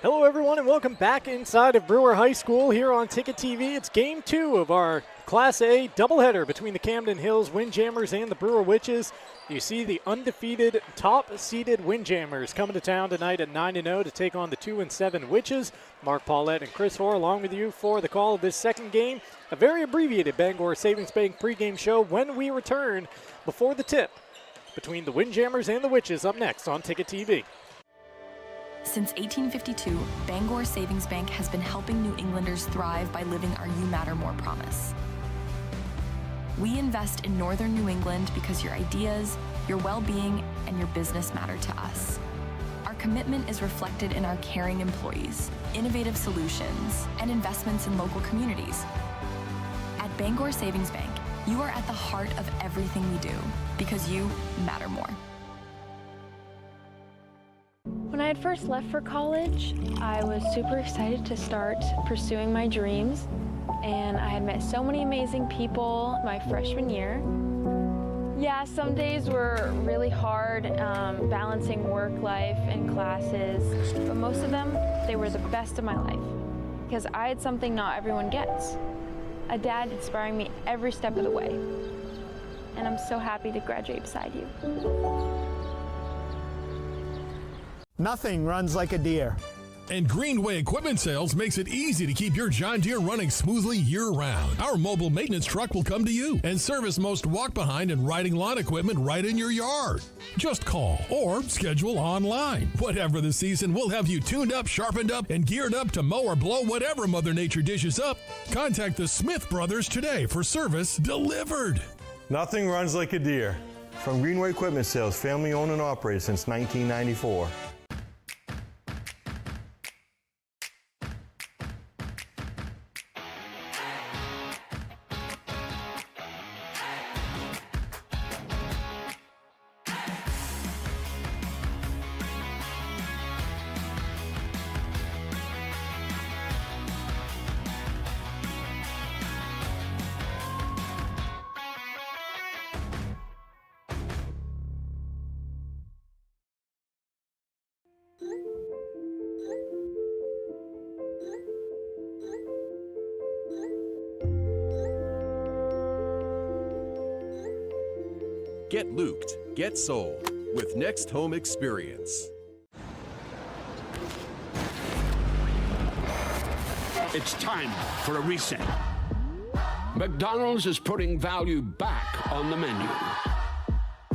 Hello everyone and welcome back inside of Brewer High School here on Ticket TV. It's game 2 of our Class A doubleheader between the Camden Hills Windjammers and the Brewer Witches. You see the undefeated top-seeded Windjammers coming to town tonight at 9-0 to take on the 2-7 Witches. Mark Paulette and Chris Hoare along with you for the call of this second game. A very abbreviated Bangor Savings Bank pregame show when we return before the tip between the Windjammers and the Witches up next on Ticket TV. Since 1852, Bangor Savings Bank has been helping New Englanders thrive by living our You Matter More promise. We invest in Northern New England because your ideas, your well-being, and your business matter to us. Our commitment is reflected in our caring employees, innovative solutions, and investments in local communities. At Bangor Savings Bank, you are at the heart of everything we do because you matter more. When I had first left for college, I was super excited to start pursuing my dreams, and I had met so many amazing people my freshman year. Yeah, some days were really hard, balancing work life and classes, but most of them, they were the best of my life, because I had something not everyone gets. A dad inspiring me every step of the way, and I'm so happy to graduate beside you. Nothing runs like a deer. And Greenway Equipment Sales makes it easy to keep your John Deere running smoothly year-round. Our mobile maintenance truck will come to you and service most walk-behind and riding lawn equipment right in your yard. Just call or schedule online. Whatever the season, we'll have you tuned up, sharpened up, and geared up to mow or blow whatever Mother Nature dishes up. Contact the Smith Brothers today for service delivered. Nothing runs like a deer. From Greenway Equipment Sales, family owned and operated since 1994. Get looped, get sold with Next Home Experience. It's time for a reset. McDonald's is putting value back on the menu.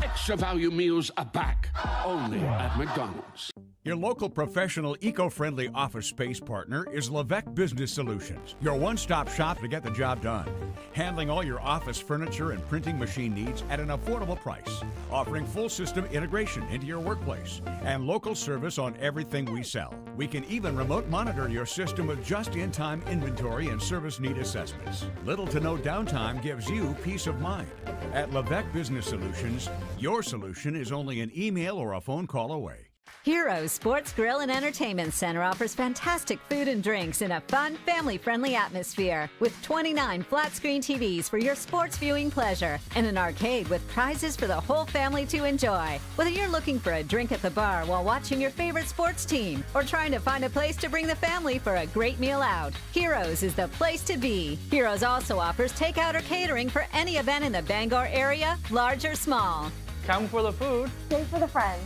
Extra value meals are back, only at McDonald's. Your local professional, eco-friendly office space partner is Levesque Business Solutions, your one-stop shop to get the job done. Handling all your office furniture and printing machine needs at an affordable price. Offering full system integration into your workplace and local service on everything we sell. We can even remote monitor your system with just-in-time inventory and service need assessments. Little to no downtime gives you peace of mind. At Levesque Business Solutions, your solution is only an email or a phone call away. Heroes Sports Grill and Entertainment Center offers fantastic food and drinks in a fun, family-friendly atmosphere with 29 flat-screen TVs for your sports viewing pleasure and an arcade with prizes for the whole family to enjoy. Whether you're looking for a drink at the bar while watching your favorite sports team or trying to find a place to bring the family for a great meal out, Heroes is the place to be. Heroes also offers takeout or catering for any event in the Bangor area, large or small. Come for the food, stay for the friends.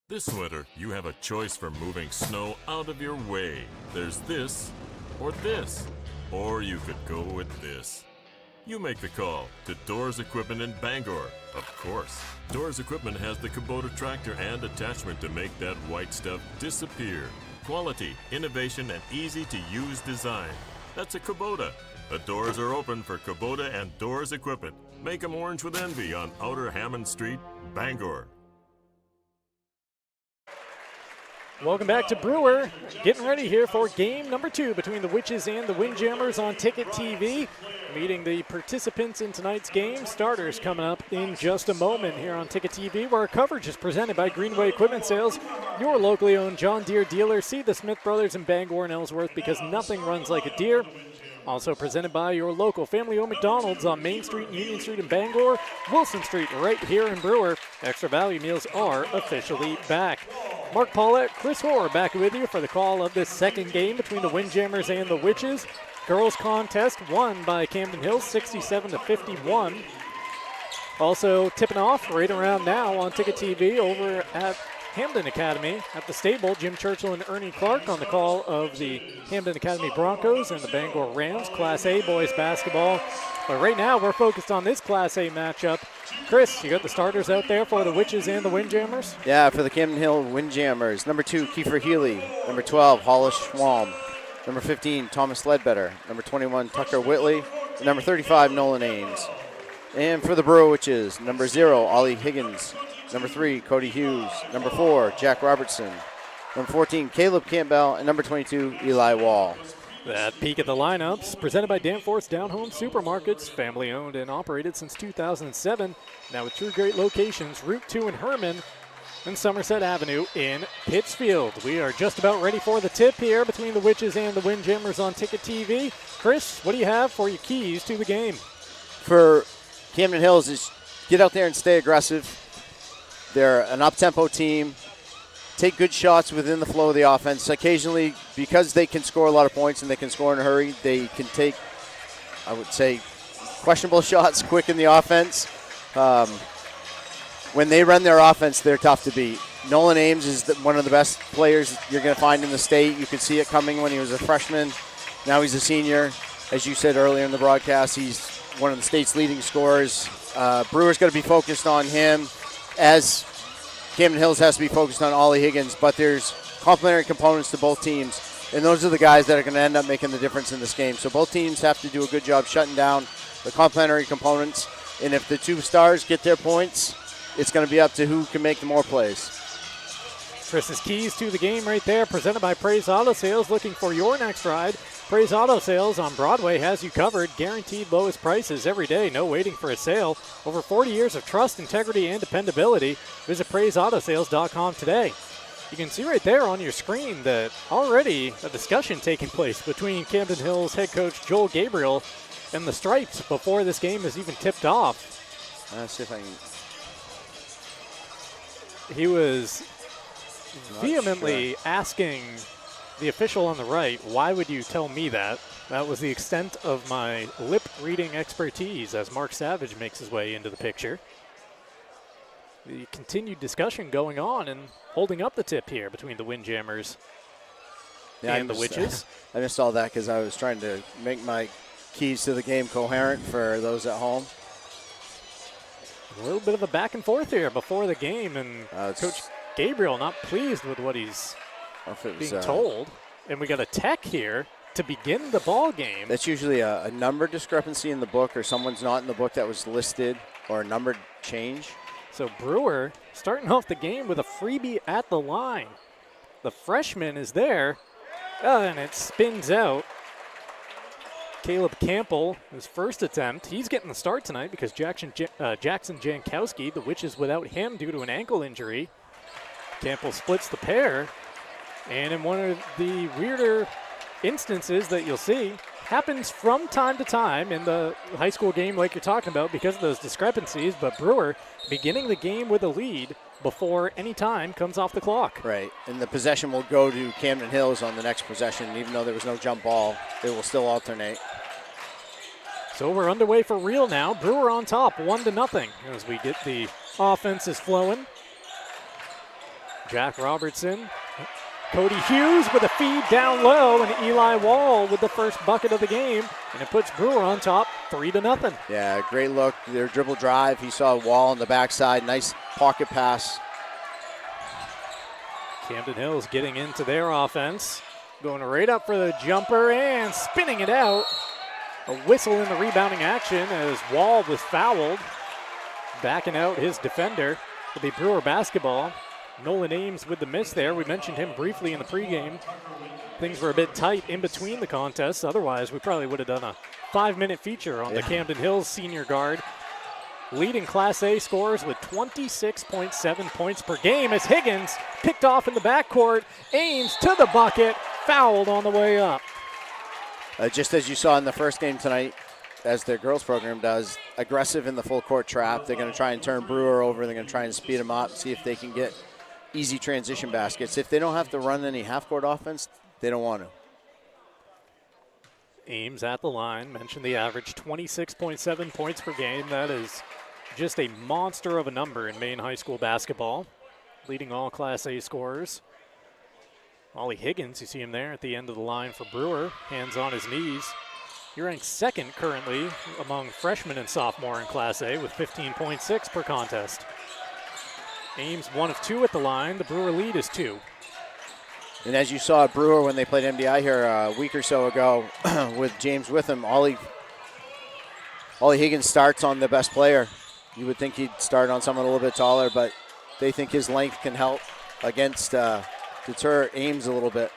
This winter, you have a choice for moving snow out of your way. There's this, or you could go with this. You make the call to Doors Equipment in Bangor. Of course, Doors Equipment has the Kubota tractor and attachment to make that white stuff disappear. Quality, innovation, and easy-to-use design. That's a Kubota. The doors are open for Kubota and Doors Equipment. Make them orange with envy on Outer Hammond Street, Bangor. Welcome back to Brewer. Getting ready here for game number 2 between the Witches and the Windjammers on Ticket TV. Meeting the participants in tonight's game. Starters coming up in just a moment here on Ticket TV, where our coverage is presented by Greenway Equipment Sales, your locally owned John Deere dealer. See the Smith Brothers in Bangor and Ellsworth because nothing runs like a deer. Also presented by your local family-owned McDonald's on Main Street and Union Street in Bangor, Wilson Street right here in Brewer. Extra value meals are officially back. Mark Paulette, Chris Hoare back with you for the call of this second game between the Windjammers and the Witches. Girls contest won by Camden Hills 67-51. Also tipping off right around now on Ticket TV over at Hamden Academy at the stable. Jim Churchill and Ernie Clark on the call of the Hamden Academy Broncos and the Bangor Rams. Class A boys basketball. But right now we're focused on this Class A matchup. Chris, you got the starters out there for the Witches and the Windjammers? Yeah, for the Camden Hill Windjammers. Number 2, Kiefer Healy. Number 12, Hollis Schwalm. Number 15, Thomas Ledbetter. Number 21, Tucker Whitley. And number 35, Nolan Ames. And for the Brewer Witches, number 0, Ollie Higgins. Number 3, Cody Hughes. Number 4, Jack Robertson. Number 14, Caleb Campbell. And number 22, Eli Wall. That peek at the lineups presented by Danforth's Down Home Supermarkets, family owned and operated since 2007. Now with 2 great locations, Route 2 in Herman and Somerset Avenue in Pittsfield. We are just about ready for the tip here between the Witches and the Windjammers on Ticket TV. Chris, what do you have for your keys to the game? For Camden Hills is get out there and stay aggressive. They're an up-tempo team. Take good shots within the flow of the offense. Occasionally, because they can score a lot of points and they can score in a hurry, they can take, I would say, questionable shots quick in the offense. When they run their offense, they're tough to beat. Nolan Ames is one of the best players you're going to find in the state. You could see it coming when he was a freshman. Now he's a senior. As you said earlier in the broadcast, he's one of the state's leading scorers. Brewer's going to be focused on him, as Camden Hills has to be focused on Ollie Higgins, but there's complementary components to both teams, and those are the guys that are going to end up making the difference in this game. So both teams have to do a good job shutting down the complementary components, and if the 2 stars get their points, it's going to be up to who can make the more plays. Chris's keys to the game right there, presented by Praise Auto Sales. Looking for your next ride? Praise Auto Sales on Broadway has you covered. Guaranteed lowest prices every day. No waiting for a sale. Over 40 years of trust, integrity, and dependability. Visit PraiseAutoSales.com today. You can see right there on your screen that already a discussion taking place between Camden Hills head coach Joel Gabriel and the Stripes before this game is even tipped off. Let's see if I can. He was vehemently asking the official on the right, why would you tell me that? That was the extent of my lip-reading expertise as Mark Savage makes his way into the picture. The continued discussion going on and holding up the tip here between the Windjammers and the Witches. I missed all that because I was trying to make my keys to the game coherent for those at home. A little bit of a back and forth here before the game, and Coach Gabriel not pleased with what he's being told. And we got a tech here to begin the ball game. That's usually a number discrepancy in the book, or someone's not in the book that was listed, or a number change. So Brewer starting off the game with a freebie at the line. The freshman is there, and it spins out. Caleb Campbell, his first attempt. He's getting the start tonight because Jackson Jankowski, the Witches without him due to an ankle injury. Campbell splits the pair. And in one of the weirder instances that you'll see, happens from time to time in the high school game like you're talking about because of those discrepancies, but Brewer beginning the game with a lead before any time comes off the clock. Right, and the possession will go to Camden Hills on the next possession. Even though there was no jump ball, it will still alternate. So we're underway for real now. Brewer on top, 1-0 as we get the offenses flowing. Jack Robertson, Cody Hughes with a feed down low, and Eli Wall with the first bucket of the game, and it puts Brewer on top 3-0. Yeah, great look. Their dribble drive. He saw Wall on the backside. Nice pocket pass. Camden Hills getting into their offense. Going right up for the jumper and spinning it out. A whistle in the rebounding action as Wall was fouled. Backing out his defender. It'll be Brewer basketball. Nolan Ames with the miss there. We mentioned him briefly in the pregame. Things were a bit tight in between the contests. Otherwise, we probably would have done a 5-minute feature on the Camden Hills senior guard. Leading Class A scores with 26.7 points per game as Higgins picked off in the backcourt. Ames to the bucket, fouled on the way up. Just as you saw in the first game tonight, as their girls program does, aggressive in the full court trap. They're going to try and turn Brewer over. They're going to try and speed him up, see if they can get easy transition baskets. If they don't have to run any half-court offense, they don't want to. Ames at the line. Mentioned the average 26.7 points per game. That is just a monster of a number in Maine high school basketball, leading all Class A scorers. Ollie Higgins, you see him there at the end of the line for Brewer, hands on his knees. He ranks second currently among freshmen and sophomore in Class A with 15.6 per contest. Ames 1 of 2 at the line. The Brewer lead is 2. And as you saw at Brewer when they played MDI here a week or so ago with James Witham, Ollie Higgins starts on the best player. You would think he'd start on someone a little bit taller, but they think his length can help against deter Ames a little bit.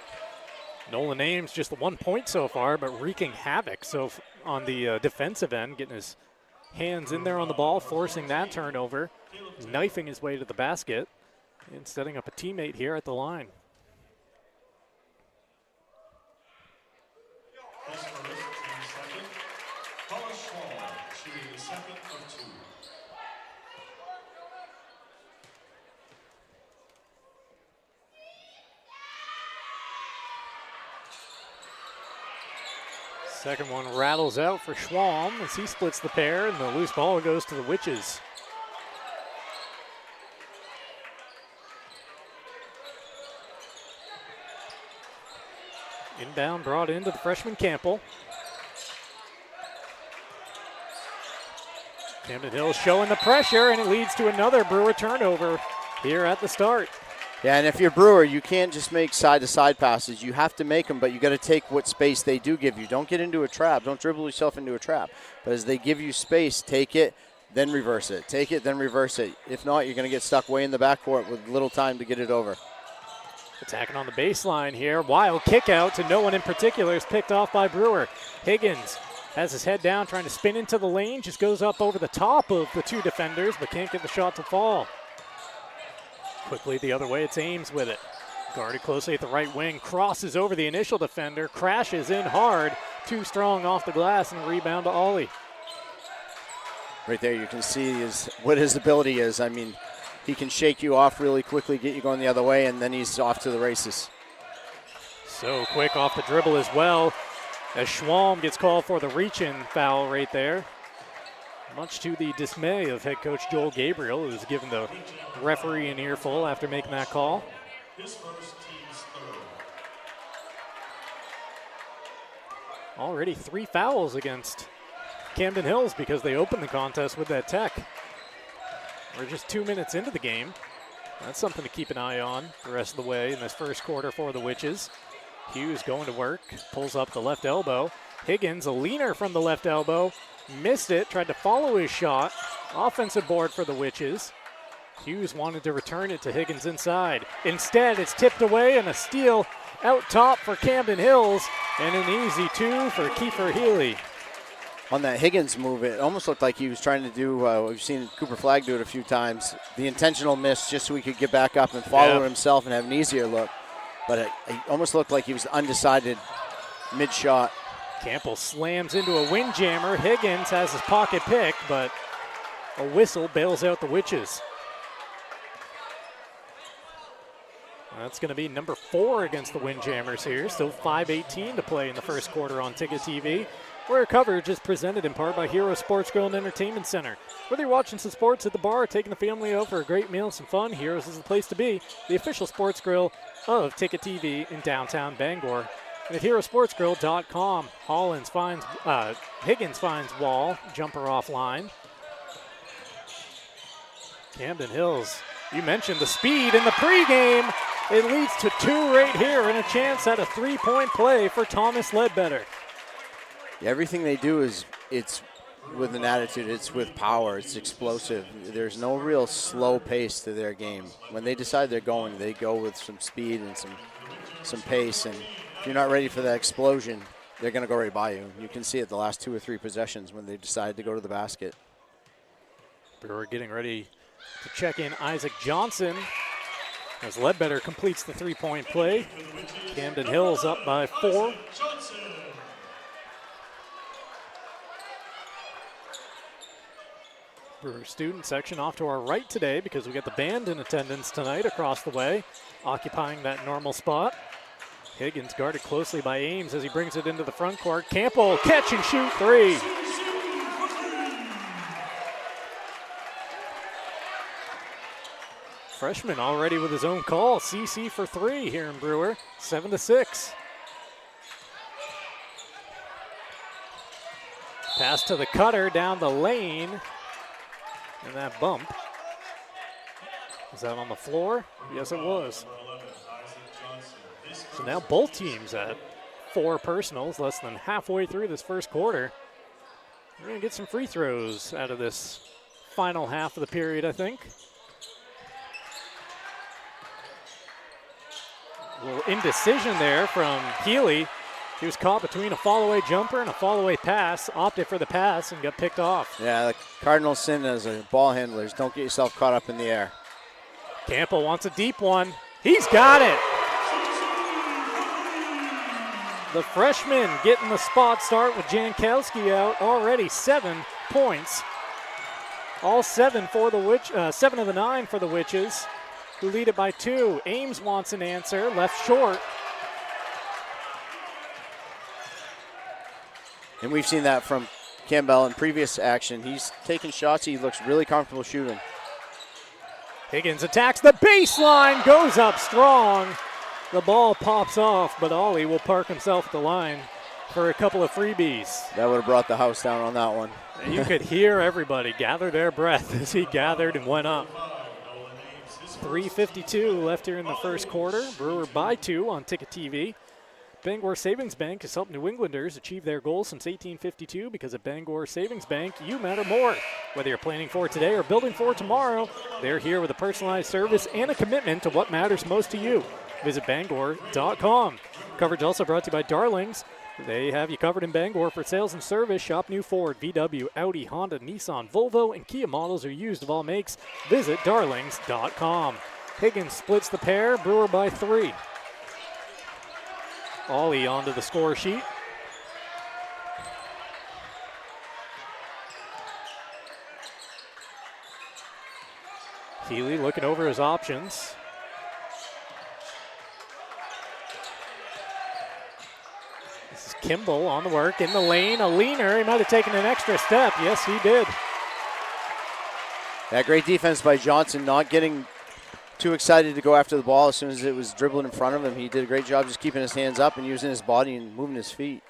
Nolan Ames just the 1 point so far, but wreaking havoc. So on the defensive end, getting his hands in there on the ball, forcing that turnover, knifing his way to the basket, and setting up a teammate here at the line. Second one rattles out for Schwalm as he splits the pair, and the loose ball goes to the Witches. Inbound brought into the freshman Campbell. Camden Hills showing the pressure, and it leads to another Brewer turnover here at the start. Yeah, and if you're Brewer, you can't just make side-to-side passes. You have to make them, but you got to take what space they do give you. Don't get into a trap. Don't dribble yourself into a trap. But as they give you space, take it, then reverse it. Take it, then reverse it. If not, you're going to get stuck way in the backcourt with little time to get it over. Attacking on the baseline here. Wild kick out to no one in particular is picked off by Brewer. Higgins has his head down, trying to spin into the lane. Just goes up over the top of the two defenders, but can't get the shot to fall. Quickly the other way, it's Ames with it. Guarded closely at the right wing, crosses over the initial defender, crashes in hard, too strong off the glass, and a rebound to Ollie. Right there you can see what his ability is. I mean, he can shake you off really quickly, get you going the other way, and then he's off to the races. So quick off the dribble as well, as Schwalm gets called for the reach-in foul right there. Much to the dismay of head coach Joel Gabriel, who's given the referee an earful after making that call. Already 3 fouls against Camden Hills because they opened the contest with that tech. We're just 2 minutes into the game. That's something to keep an eye on the rest of the way in this first quarter for the Witches. Hughes going to work, pulls up the left elbow. Higgins, a leaner from the left elbow, missed it, tried to follow his shot. Offensive board for the Witches. Hughes wanted to return it to Higgins inside. Instead, it's tipped away and a steal out top for Camden Hills, and an easy 2 for Kiefer Healy. On that Higgins move, it almost looked like he was trying to do, we've seen Cooper Flagg do it a few times, the intentional miss just so he could get back up and follow himself and have an easier look. But it almost looked like he was undecided mid-shot. Campbell slams into a windjammer. Higgins has his pocket picked, but a whistle bails out the Witches. That's going to be number 4 against the Windjammers here. Still 5:18 to play in the first quarter on Ticket TV, where coverage is presented in part by Hero Sports Grill and Entertainment Center. Whether you're watching some sports at the bar or taking the family out for a great meal and some fun, Heroes is the place to be. The official sports grill of Ticket TV in downtown Bangor. And at HeroSportsGrill.com, Higgins finds Wall, jumper offline. Camden Hills, you mentioned the speed in the pregame. It leads to 2 right here and a chance at a 3-point play for Thomas Ledbetter. Yeah, everything they do it's with an attitude, it's with power, it's explosive. There's no real slow pace to their game. When they decide they're going, they go with some speed and some pace, and if you're not ready for that explosion, they're going to go right by you. You can see it the last 2 or 3 possessions when they decide to go to the basket. Brewer getting ready to check in Isaac Johnson as Ledbetter completes the 3-point play. Camden Hills up by 4. Brewer student section off to our right today because we got the band in attendance tonight across the way, occupying that normal spot. Higgins guarded closely by Ames as he brings it into the front court. Campbell, catch and shoot three. Freshman already with his own call. CC for three here in Brewer, 7-6. Pass to the cutter down the lane. And that bump. Was that on the floor? Yes, it was. So now both teams at 4 personals, less than halfway through this first quarter. We're going to get some free throws out of this final half of the period, I think. A little indecision there from Healy. He was caught between a fall-away jumper and a fall-away pass, opted for the pass, and got picked off. Yeah, the Cardinals' sin as a ball handlers. Don't get yourself caught up in the air. Campbell wants a deep one. He's got it. The freshman getting the spot start with Jankowski out. Already 7 points. All 7 for the 7 of the 9 for the Witches, who lead it by 2. Ames wants an answer, left short. And we've seen that from Campbell in previous action. He's taking shots he looks really comfortable shooting. Higgins attacks the baseline, goes up strong. The ball pops off, but Ollie will park himself at the line for a couple of freebies. That would have brought the house down on that one. And you could hear everybody gather their breath as he gathered and went up. 3:52 left here in the first quarter. Brewer by 2 on Ticket TV. Bangor Savings Bank has helped New Englanders achieve their goals since 1852 because at Bangor Savings Bank, you matter more. Whether you're planning for today or building for tomorrow, they're here with a personalized service and a commitment to what matters most to you. Visit Bangor.com. Coverage also brought to you by Darlings. They have you covered in Bangor for sales and service. Shop new Ford, VW, Audi, Honda, Nissan, Volvo, and Kia models are used of all makes. Visit Darlings.com. Higgins splits the pair. Brewer by 3. Ollie onto the score sheet. Healy looking over his options. This is Kimball on the work in the lane. A leaner. He might have taken an extra step. Yes, he did. That great defense by Johnson, not getting too excited to go after the ball as soon as it was dribbling in front of him. He did a great job just keeping his hands up and using his body and moving his feet.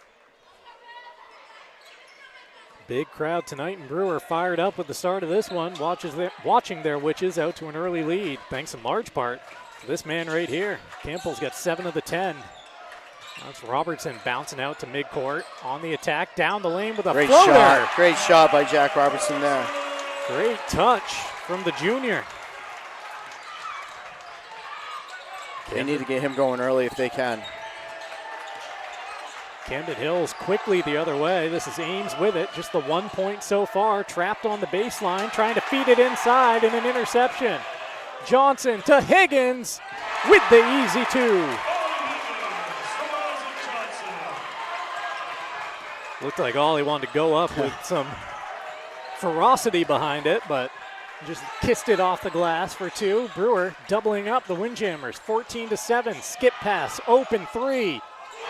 Big crowd tonight, and Brewer fired up with the start of this one, watching their Witches out to an early lead, thanks in large part to this man right here. Campbell's got 7 of the 10. That's Robertson bouncing out to midcourt on the attack, down the lane with a great floater. Shot. Great shot by Jack Robertson there. Great touch from the junior. They need to get him going early if they can. Camden Hills quickly the other way. This is Ames with it. Just the 1 point so far. Trapped on the baseline, trying to feed it inside, and an interception. Johnson to Higgins with the easy 2. Looked like Ollie wanted to go up with some ferocity behind it, but just kissed it off the glass for 2. Brewer doubling up the Windjammers, 14-7. Skip pass, open 3.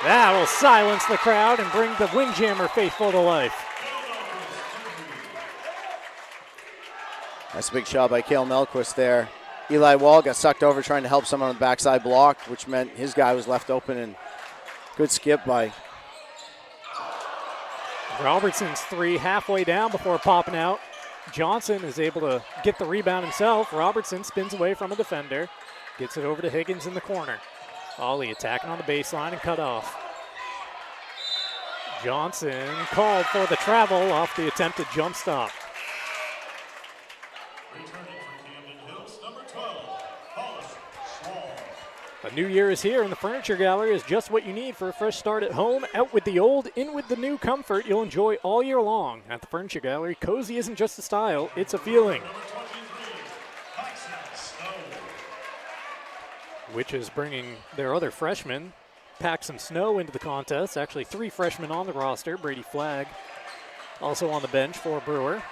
That will silence the crowd and bring the Windjammer faithful to life. That's a big shot by Cale Melquist there. Eli Wall got sucked over trying to help someone on the backside block, which meant his guy was left open, and good skip by Robertson's 3 halfway down before popping out. Johnson is able to get the rebound himself. Robertson spins away from a defender, gets it over to Higgins in the corner. Ollie attacking on the baseline and cut off. Johnson called for the travel off the attempted jump stop. A new year is here, and the Furniture Gallery is just what you need for a fresh start at home. Out with the old, in with the new comfort you'll enjoy all year long. At the Furniture Gallery, cozy isn't just a style, it's a feeling. Which is bringing their other freshman, Paxton Snow, into the contest. Actually 3 freshmen on the roster. Brady Flagg also on the bench for Brewer.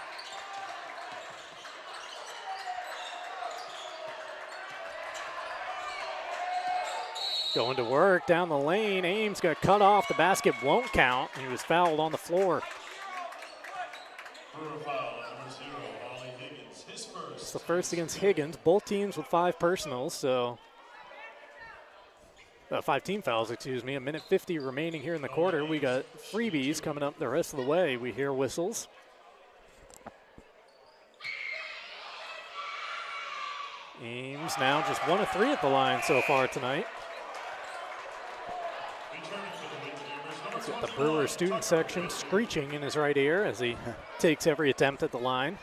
Going to work down the lane. Ames got cut off. The basket won't count. He was fouled on the floor. It's the first against Higgins. Both teams with 5 personals, so 5 team fouls, excuse me. 1:50 remaining here in the quarter. We got freebies coming up the rest of the way. We hear whistles. Ames now just 1 of 3 at the line so far tonight. He's got the Brewer student section screeching in his right ear as he takes every attempt at the line.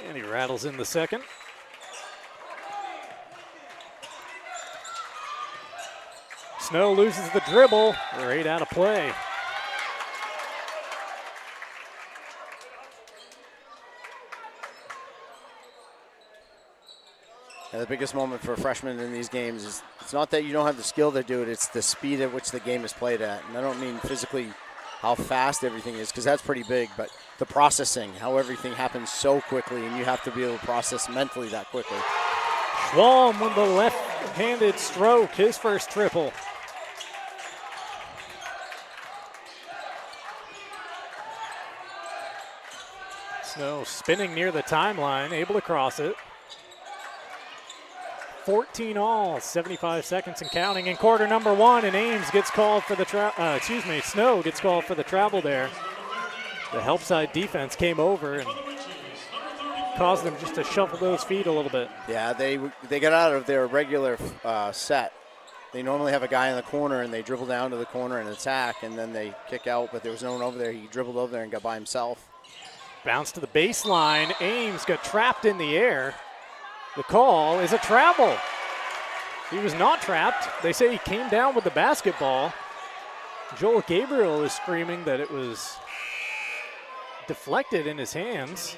And he rattles in the second. Snow loses the dribble, right out of play. And the biggest moment for a freshman in these games is it's not that you don't have the skill to do it, it's the speed at which the game is played at. And I don't mean physically how fast everything is, because that's pretty big, but the processing, how everything happens so quickly, and you have to be able to process mentally that quickly. Schwalm with the left-handed stroke, his first triple. Snow spinning near the timeline, able to cross it. 14 all, 75 seconds and counting in quarter number 1, and Ames gets called for the Snow gets called for the travel there. The help side defense came over and caused them just to shuffle those feet a little bit. Yeah, they got out of their regular set. They normally have a guy in the corner and they dribble down to the corner and attack, and then they kick out, but there was no one over there. He dribbled over there and got by himself. Bounce to the baseline. Ames got trapped in the air. The call is a travel. He was not trapped. They say he came down with the basketball. Joel Gabriel is screaming that it was deflected in his hands.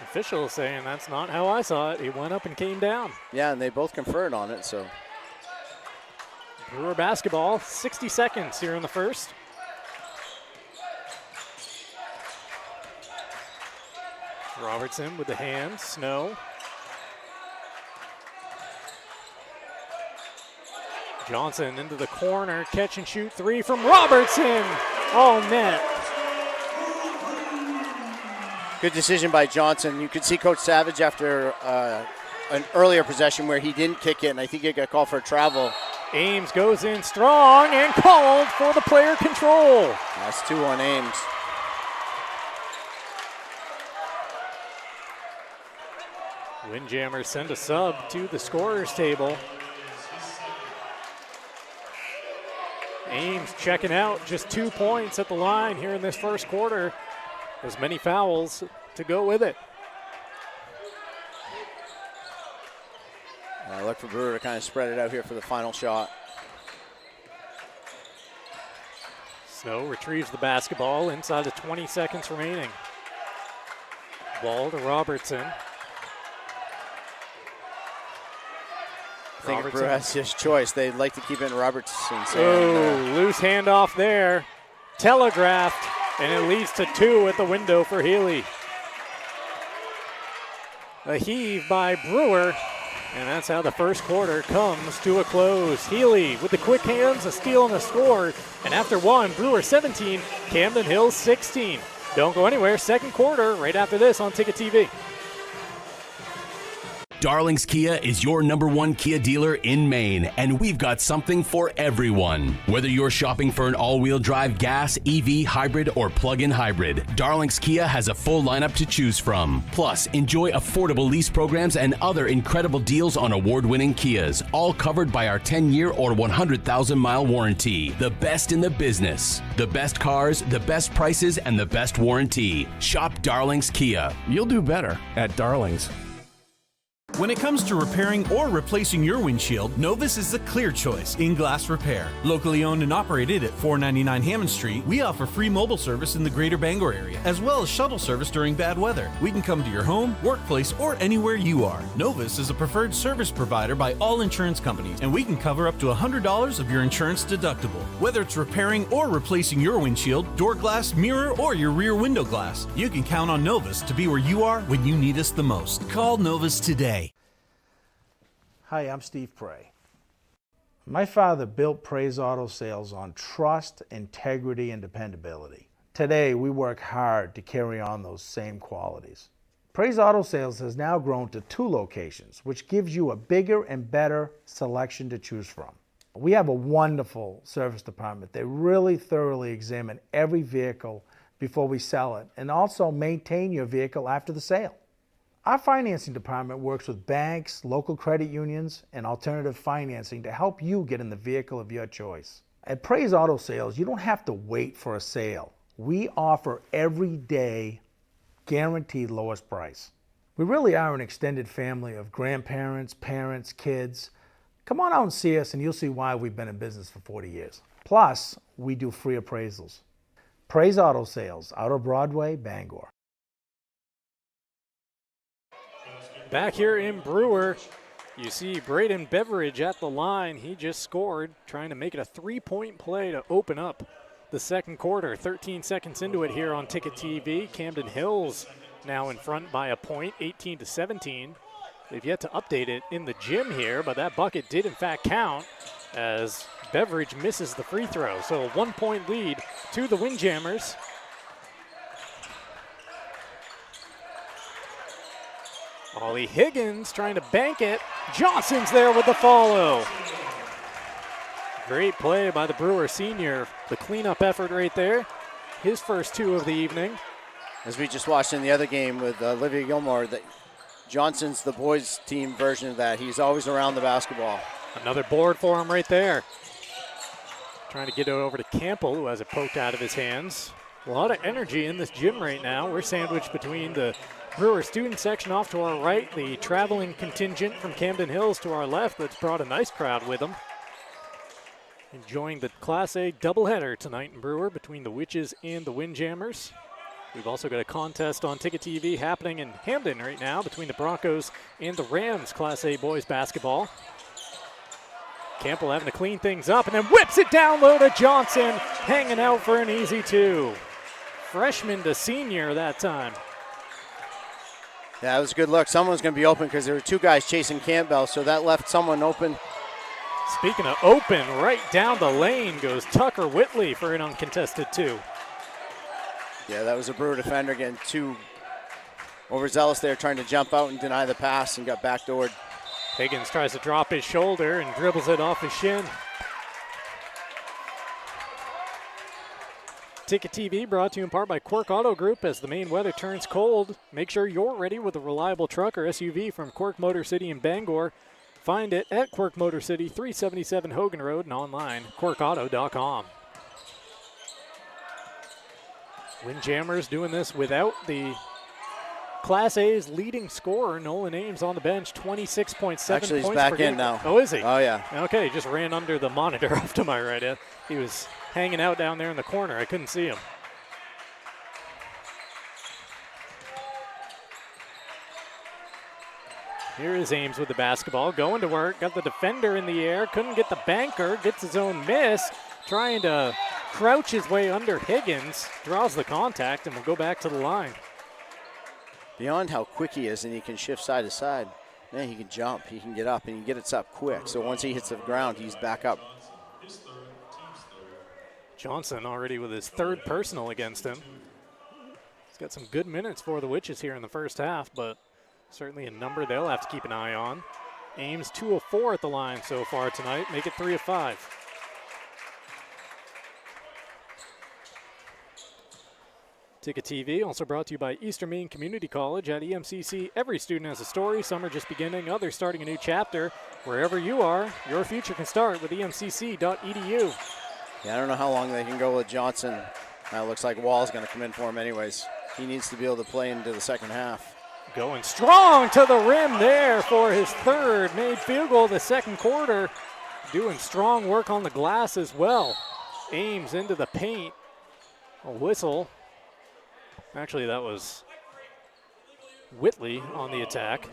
Official saying that's not how I saw it. He went up and came down. Yeah, and they both conferred on it, so. Brewer basketball, 60 seconds here in the first. Robertson with the hand, Snow. Johnson into the corner, catch and shoot 3 from Robertson, all net. Good decision by Johnson. You could see Coach Savage after an earlier possession where he didn't kick it, and I think he got called for a travel. Ames goes in strong and called for the player control. That's 2 on Ames. Windjammers send a sub to the scorer's table. Ames checking out, just 2 points at the line here in this first quarter. As many fouls to go with it. Look for Brewer to kind of spread it out here for the final shot. Snow retrieves the basketball inside of 20 seconds remaining. Ball to Robertson. I think Brewer has his choice. They'd like to keep it in Robertson's hand. Oh, loose handoff there. Telegraphed, and it leads to 2 at the window for Healy. A heave by Brewer, and that's how the first quarter comes to a close. Healy with the quick hands, a steal and a score. And after 1, Brewer 17, Camden Hills 16. Don't go anywhere. Second quarter right after this on Ticket TV. Darling's Kia is your #1 Kia dealer in Maine, and we've got something for everyone. Whether you're shopping for an all-wheel drive gas, EV, hybrid, or plug-in hybrid, Darling's Kia has a full lineup to choose from. Plus, enjoy affordable lease programs and other incredible deals on award-winning Kias, all covered by our 10-year or 100,000-mile warranty. The best in the business. The best cars, the best prices, and the best warranty. Shop Darling's Kia. You'll do better at Darling's. When it comes to repairing or replacing your windshield, Novus is the clear choice in glass repair. Locally owned and operated at 499 Hammond Street, we offer free mobile service in the greater Bangor area, as well as shuttle service during bad weather. We can come to your home, workplace, or anywhere you are. Novus is a preferred service provider by all insurance companies, and we can cover up to $100 of your insurance deductible. Whether it's repairing or replacing your windshield, door glass, mirror, or your rear window glass, you can count on Novus to be where you are when you need us the most. Call Novus today. Hi, I'm Steve Prey. My father built Prey's Auto Sales on trust, integrity, and dependability. Today, we work hard to carry on those same qualities. Prey's Auto Sales has now grown to 2 locations, which gives you a bigger and better selection to choose from. We have a wonderful service department. They really thoroughly examine every vehicle before we sell it and also maintain your vehicle after the sale. Our financing department works with banks, local credit unions, and alternative financing to help you get in the vehicle of your choice. At Prey's Auto Sales, you don't have to wait for a sale. We offer every day guaranteed lowest price. We really are an extended family of grandparents, parents, kids. Come on out and see us and you'll see why we've been in business for 40 years. Plus, we do free appraisals. Prey's Auto Sales, out of Broadway, Bangor. Back here in Brewer, you see Braden Beveridge at the line. He just scored, trying to make it a 3-point play to open up the second quarter. 13 seconds into it here on Ticket TV. Camden Hills now in front by a point, 18-17. They've yet to update it in the gym here, but that bucket did in fact count as Beveridge misses the free throw. So a 1-point lead to the Windjammers. Ollie Higgins trying to bank it. Johnson's there with the follow. Great play by the Brewer senior. The cleanup effort right there. His first 2 of the evening. As we just watched in the other game with Olivia Gilmore, that Johnson's the boys' team version of that. He's always around the basketball. Another board for him right there. Trying to get it over to Campbell, who has it poked out of his hands. A lot of energy in this gym right now. We're sandwiched between the Brewer student section off to our right, the traveling contingent from Camden Hills to our left that's brought a nice crowd with them. Enjoying the Class A doubleheader tonight in Brewer between the Witches and the Windjammers. We've also got a contest on Ticket TV happening in Hamden right now between the Broncos and the Rams Class A boys basketball. Campbell having to clean things up and then whips it down low to Johnson, hanging out for an easy 2. Freshman to senior that time. Yeah, that was a good look. Someone was going to be open because there were 2 guys chasing Campbell, so that left someone open. Speaking of open, right down the lane goes Tucker Whitley for an uncontested 2. Yeah, that was a Brewer defender getting too overzealous there, trying to jump out and deny the pass and got backdoored. Higgins tries to drop his shoulder and dribbles it off his shin. Ticket TV brought to you in part by Quirk Auto Group. As the Maine weather turns cold, make sure you're ready with a reliable truck or SUV from Quirk Motor City in Bangor. Find it at Quirk Motor City, 377 Hogan Road, and online, quirkauto.com. Windjammers doing this without the Class A's leading scorer, Nolan Ames, on the bench, 26.7 points. Actually, he's back in now. Oh, is he? Oh, yeah. Okay, just ran under the monitor off to my right. He was hanging out down there in the corner. I couldn't see him. Here is Ames with the basketball, going to work, got the defender in the air, couldn't get the banker, gets his own miss, trying to crouch his way under Higgins, draws the contact, and will go back to the line. Beyond how quick he is and he can shift side to side, man, he can jump, he can get up, and he gets up quick. So once he hits the ground, he's back up. Johnson already with his 3rd personal against him. He's got some good minutes for the Witches here in the first half, but certainly a number they'll have to keep an eye on. Ames 2 of 4 at the line so far tonight, make it 3 of 5. Ticket TV also brought to you by Eastern Maine Community College. At EMCC, every student has a story. Some are just beginning, others starting a new chapter. Wherever you are, your future can start with emcc.edu. Yeah, I don't know how long they can go with Johnson. It looks like Wall's going to come in for him anyways. He needs to be able to play into the second half. Going strong to the rim there for his third made field goal of the second quarter. Doing strong work on the glass as well. Ames into the paint. A whistle. Actually, that was Whitley on the attack.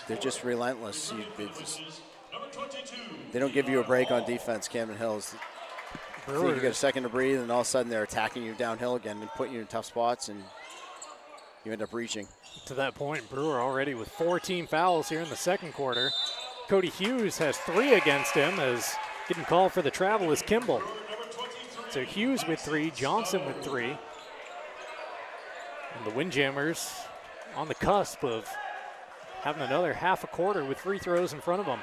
They're just relentless. They don't give you a break on defense, Camden Hills. You get a second to breathe, and all of a sudden they're attacking you downhill again and putting you in tough spots, and you end up reaching. To that point, Brewer already with 4 team fouls here in the second quarter. Cody Hughes has 3 against him, as getting called for the travel is Kimball. So Hughes with 3, Johnson with 3. And the Windjammers on the cusp of having another half a quarter with free throws in front of them.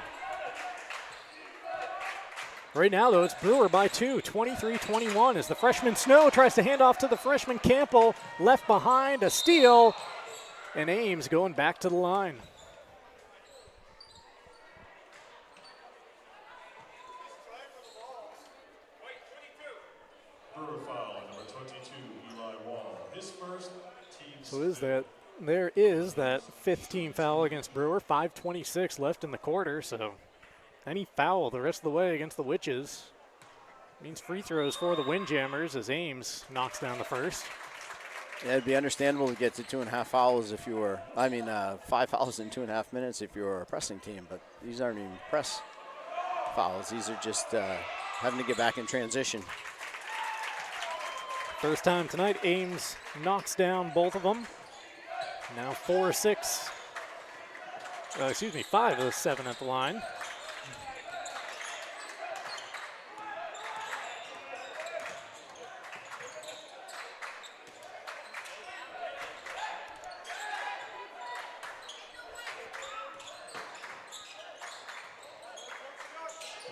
Right now, though, it's Brewer by 2, 23-21, as the freshman Snow tries to hand off to the freshman Campbell. Left behind, a steal, and Ames going back to the line. So there is that 5th team foul against Brewer, 5:26 left in the quarter, so any foul the rest of the way against the Witches means free throws for the Windjammers as Ames knocks down the first. Yeah, it'd be understandable to get to 2.5 fouls if you were, 5 fouls in 2.5 minutes if you were a pressing team, but these aren't even press fouls. These are just having to get back in transition. First time tonight, Ames knocks down both of them. Now 5 of the 7 at the line.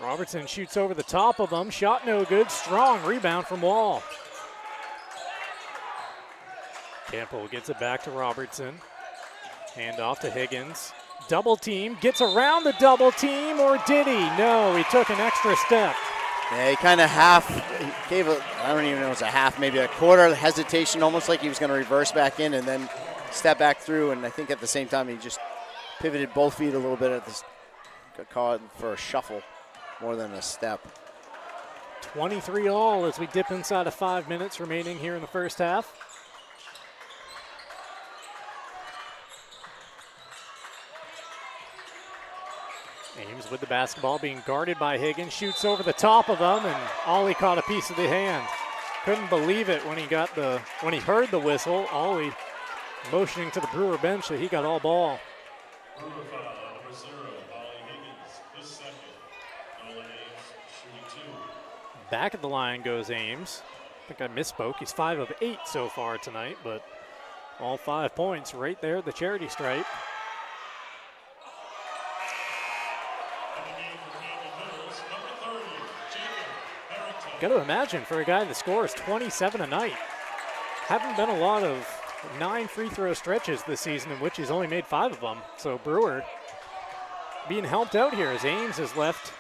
Robertson shoots over the top of them. Shot no good. Strong rebound from Wall. Campbell gets it back to Robertson. Hand off to Higgins. Double team. Gets around the double team, or did he? No, he took an extra step. Yeah, he kind of gave I don't even know if it was a half, maybe a quarter hesitation, almost like he was going to reverse back in and then step back through. And I think at the same time he just pivoted both feet a little bit at this, got caught for a shuffle more than a step. 23 all as we dip inside of 5 minutes remaining here in the first half. Ames with the basketball, being guarded by Higgins, shoots over the top of them, and Ollie caught a piece of the hand. Couldn't believe it when he heard the whistle. Ollie motioning to the Brewer bench that he got all ball. Brewer foul, number 0, Ollie Higgins, his second. Nolan Ames shooting 2. Back at the line goes Ames. I think I misspoke. He's 5 of 8 so far tonight, but all 5 points right there at the charity stripe. Got to imagine for a guy that scores 27 a night. Haven't been a lot of 9 free throw stretches this season in which he's only made 5 of them. So Brewer being helped out here as Ames has left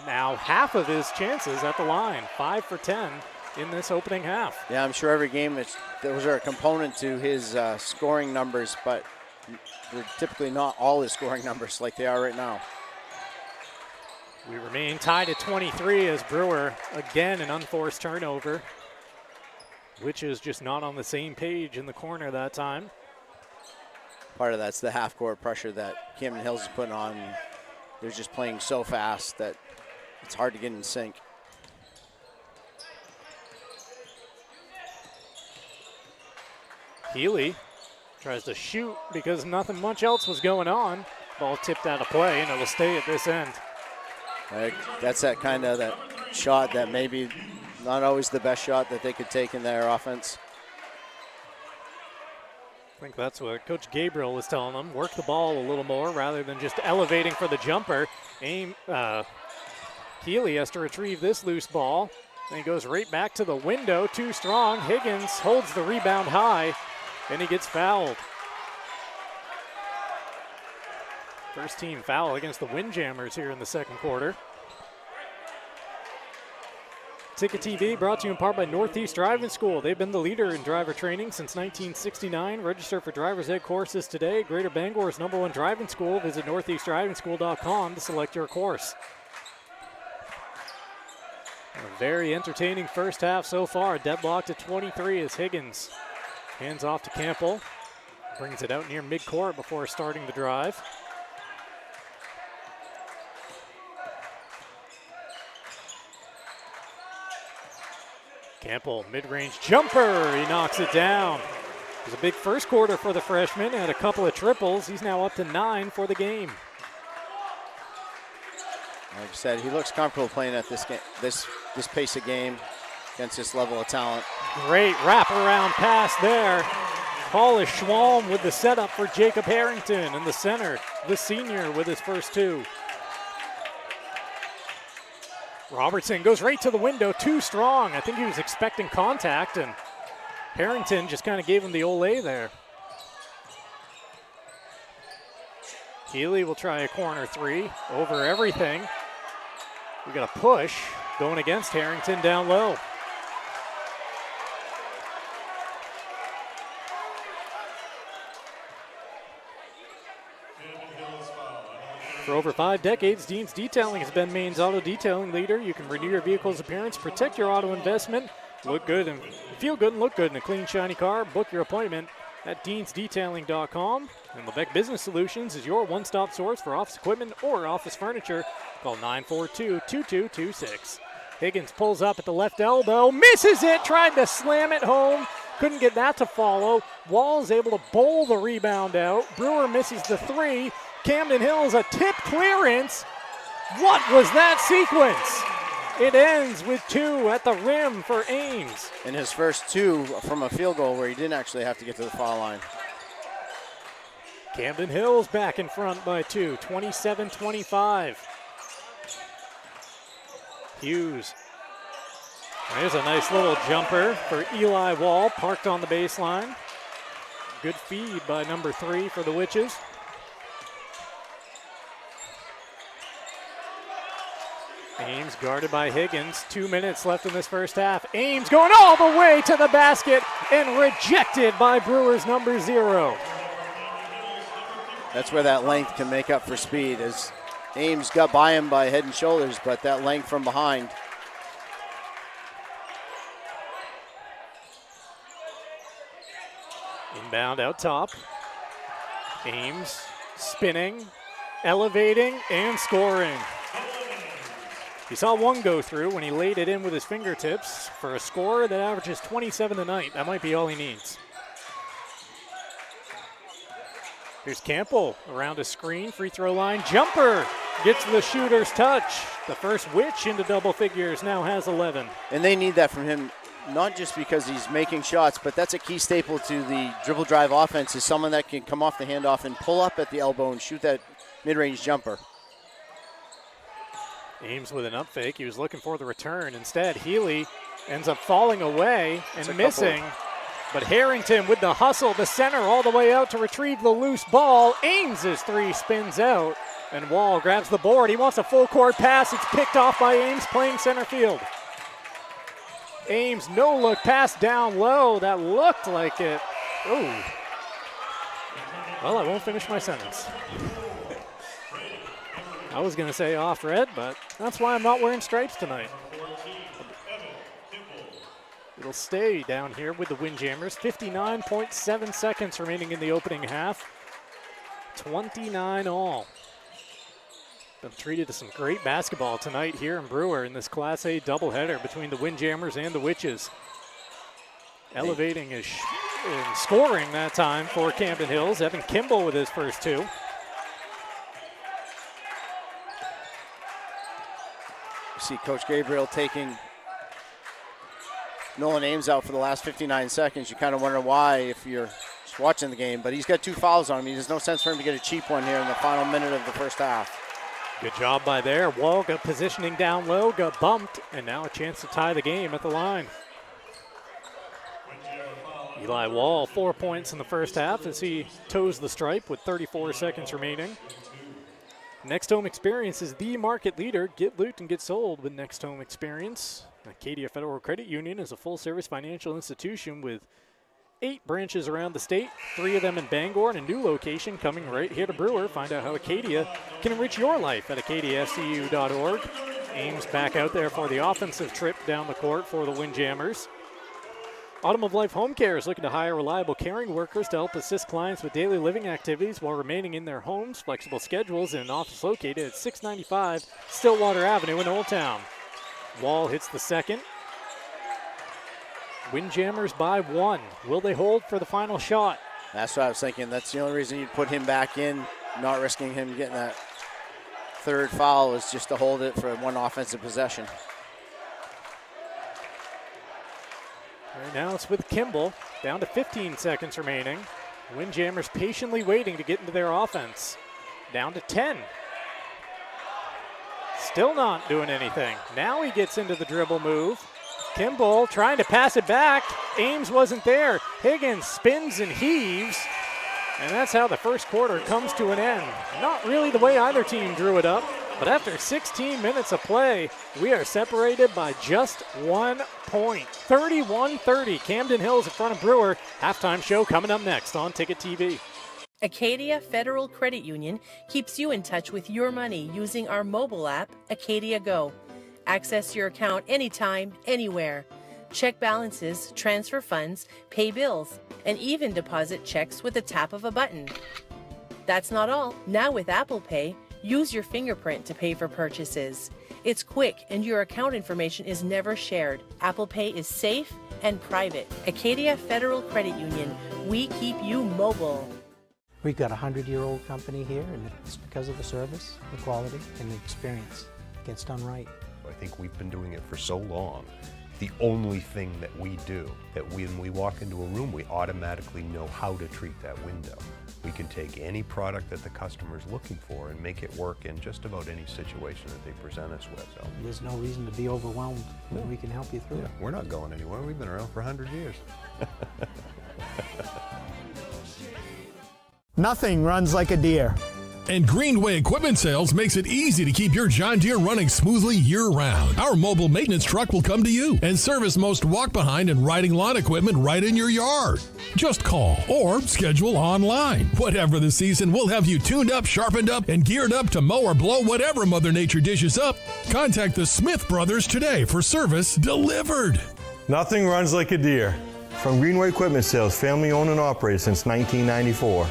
now half of his chances at the line. 5 for 10 in this opening half. Yeah, I'm sure every game those are a component to his scoring numbers, but they're typically not all his scoring numbers like they are right now. We remain tied at 23 as Brewer, again, an unforced turnover, which is just not on the same page in the corner that time. Part of that's the half-court pressure that Camden Hills is putting on. They're just playing so fast that it's hard to get in sync. Healy tries to shoot because nothing much else was going on. Ball tipped out of play, and it will stay at this end. That's that kind of that shot that maybe not always the best shot that they could take in their offense. I think that's what Coach Gabriel was telling them. Work the ball a little more rather than just elevating for the jumper. Healy has to retrieve this loose ball. And he goes right back to the window, too strong. Higgins holds the rebound high, and he gets fouled. First team foul against the Windjammers here in the second quarter. Ticket TV brought to you in part by Northeast Driving School. They've been the leader in driver training since 1969. Register for driver's ed courses today. Greater Bangor's #1 driving school. Visit northeastdrivingschool.com to select your course. A very entertaining first half so far. Deadlocked at 23 as Higgins hands off to Campbell. Brings it out near midcourt before starting the drive. Campbell, mid-range jumper, he knocks it down. It was a big first quarter for the freshman, had a couple of triples. He's now up to 9 for the game. Like I said, he looks comfortable playing at this pace of game against this level of talent. Great wraparound pass there. Paulus Schwalm with the setup for Jacob Harrington in the center, the senior with his first 2. Robertson goes right to the window, too strong. I think he was expecting contact, and Harrington just kind of gave him the ole there. Healy will try a corner 3 over everything. We got a push going against Harrington down low. For over 5 decades, Dean's Detailing has been Maine's auto detailing leader. You can renew your vehicle's appearance, protect your auto investment, look good and feel good and look good in a clean, shiny car. Book your appointment at deansdetailing.com. And Levesque Business Solutions is your one-stop source for office equipment or office furniture. Call 942-2226. Higgins pulls up at the left elbow, misses it, tried to slam it home. Couldn't get that to follow. Wall is able to bowl the rebound out. Brewer misses the 3. Camden Hills, a tip clearance. What was that sequence? It ends with 2 at the rim for Ames. And his first 2 from a field goal where he didn't actually have to get to the foul line. Camden Hills back in front by 2, 27-25. Hughes. There's a nice little jumper for Eli Wall, parked on the baseline. Good feed by number 3 for the Witches. Ames guarded by Higgins. 2 minutes left in this first half. Ames going all the way to the basket and rejected by Brewers number 0. That's where that length can make up for speed, as Ames got by him by head and shoulders, but that length from behind. Inbound out top. Ames spinning, elevating, and scoring. He saw one go through when he laid it in with his fingertips for a score that averages 27 a night. That might be all he needs. Here's Campbell around a screen, free throw line, jumper, gets the shooter's touch. The first Witch into double figures, now has 11. And they need that from him, not just because he's making shots, but that's a key staple to the dribble drive offense, is someone that can come off the handoff and pull up at the elbow and shoot that mid-range jumper. Ames with an up fake. He was looking for the return. Instead, Healy ends up falling away and missing. But Harrington with the hustle, the center all the way out to retrieve the loose ball. Ames' 3 spins out, and Wall grabs the board. He wants a full court pass. It's picked off by Ames playing center field. Ames no-look pass down low. That looked like it. Oh. Well, I won't finish my sentence. I was going to say off red, but that's why I'm not wearing stripes tonight. It'll stay down here with the Windjammers. 59.7 seconds remaining in the opening half. 29 all. Been treated to some great basketball tonight here in Brewer in this Class A doubleheader between the Windjammers and the Witches. Elevating in scoring that time for Camden Hills. Evan Kimball with his first 2. You see Coach Gabriel taking Nolan Ames out for the last 59 seconds. You kind of wonder why if you're just watching the game, but he's got 2 fouls on him. There's no sense for him to get a cheap one here in the final minute of the first half. Good job by there. Wall got positioning down low, got bumped, and now a chance to tie the game at the line. Eli Wall, 4 points in the first half as he toes the stripe with 34 seconds remaining. Next Home Experience is the market leader. Get loot and get sold with Next Home Experience. Acadia Federal Credit Union is a full-service financial institution with 8 branches around the state, 3 of them in Bangor, and a new location coming right here to Brewer. Find out how Acadia can enrich your life at acadiafcu.org. Ames back out there for the offensive trip down the court for the Windjammers. Autumn of Life Home Care is looking to hire reliable caring workers to help assist clients with daily living activities while remaining in their homes. Flexible schedules in an office located at 695 Stillwater Avenue in Old Town. Wall hits the second. Windjammers by 1. Will they hold for the final shot? That's what I was thinking. That's the only reason you'd put him back in, not risking him getting that third foul, is just to hold it for one offensive possession. Right now it's with Kimball, down to 15 seconds remaining. Windjammers patiently waiting to get into their offense. Down to 10. Still not doing anything. Now he gets into the dribble move. Kimball trying to pass it back. Ames wasn't there. Higgins spins and heaves. And that's how the first quarter comes to an end. Not really the way either team drew it up, but after 16 minutes of play, we are separated by just 1 point. 31-30, Camden Hills in front of Brewer. Halftime show coming up next on Ticket TV. Acadia Federal Credit Union keeps you in touch with your money using our mobile app, Acadia Go. Access your account anytime, anywhere. Check balances, transfer funds, pay bills, and even deposit checks with the tap of a button. That's not all. Now with Apple Pay, use your fingerprint to pay for purchases. It's quick and your account information is never shared. Apple Pay is safe and private. Acadia Federal Credit Union, we keep you mobile. We've got a 100-year-old company here, and it's because of the service, the quality, and the experience. It gets done right. I think we've been doing it for so long. The only thing that we do, that when we walk into a room, we automatically know how to treat that window. We can take any product that the customer's looking for and make it work in just about any situation that they present us with. So there's no reason to be overwhelmed. No. We can help you through it. We're not going anywhere. We've been around for 100 years. Nothing runs like a deer. And Greenway Equipment Sales makes it easy to keep your John Deere running smoothly year-round. Our mobile maintenance truck will come to you and service most walk-behind and riding lawn equipment right in your yard. Just call or schedule online. Whatever the season, we'll have you tuned up, sharpened up, and geared up to mow or blow whatever Mother Nature dishes up. Contact the Smith Brothers today for service delivered. Nothing runs like a deer. From Greenway Equipment Sales, family owned and operated since 1994.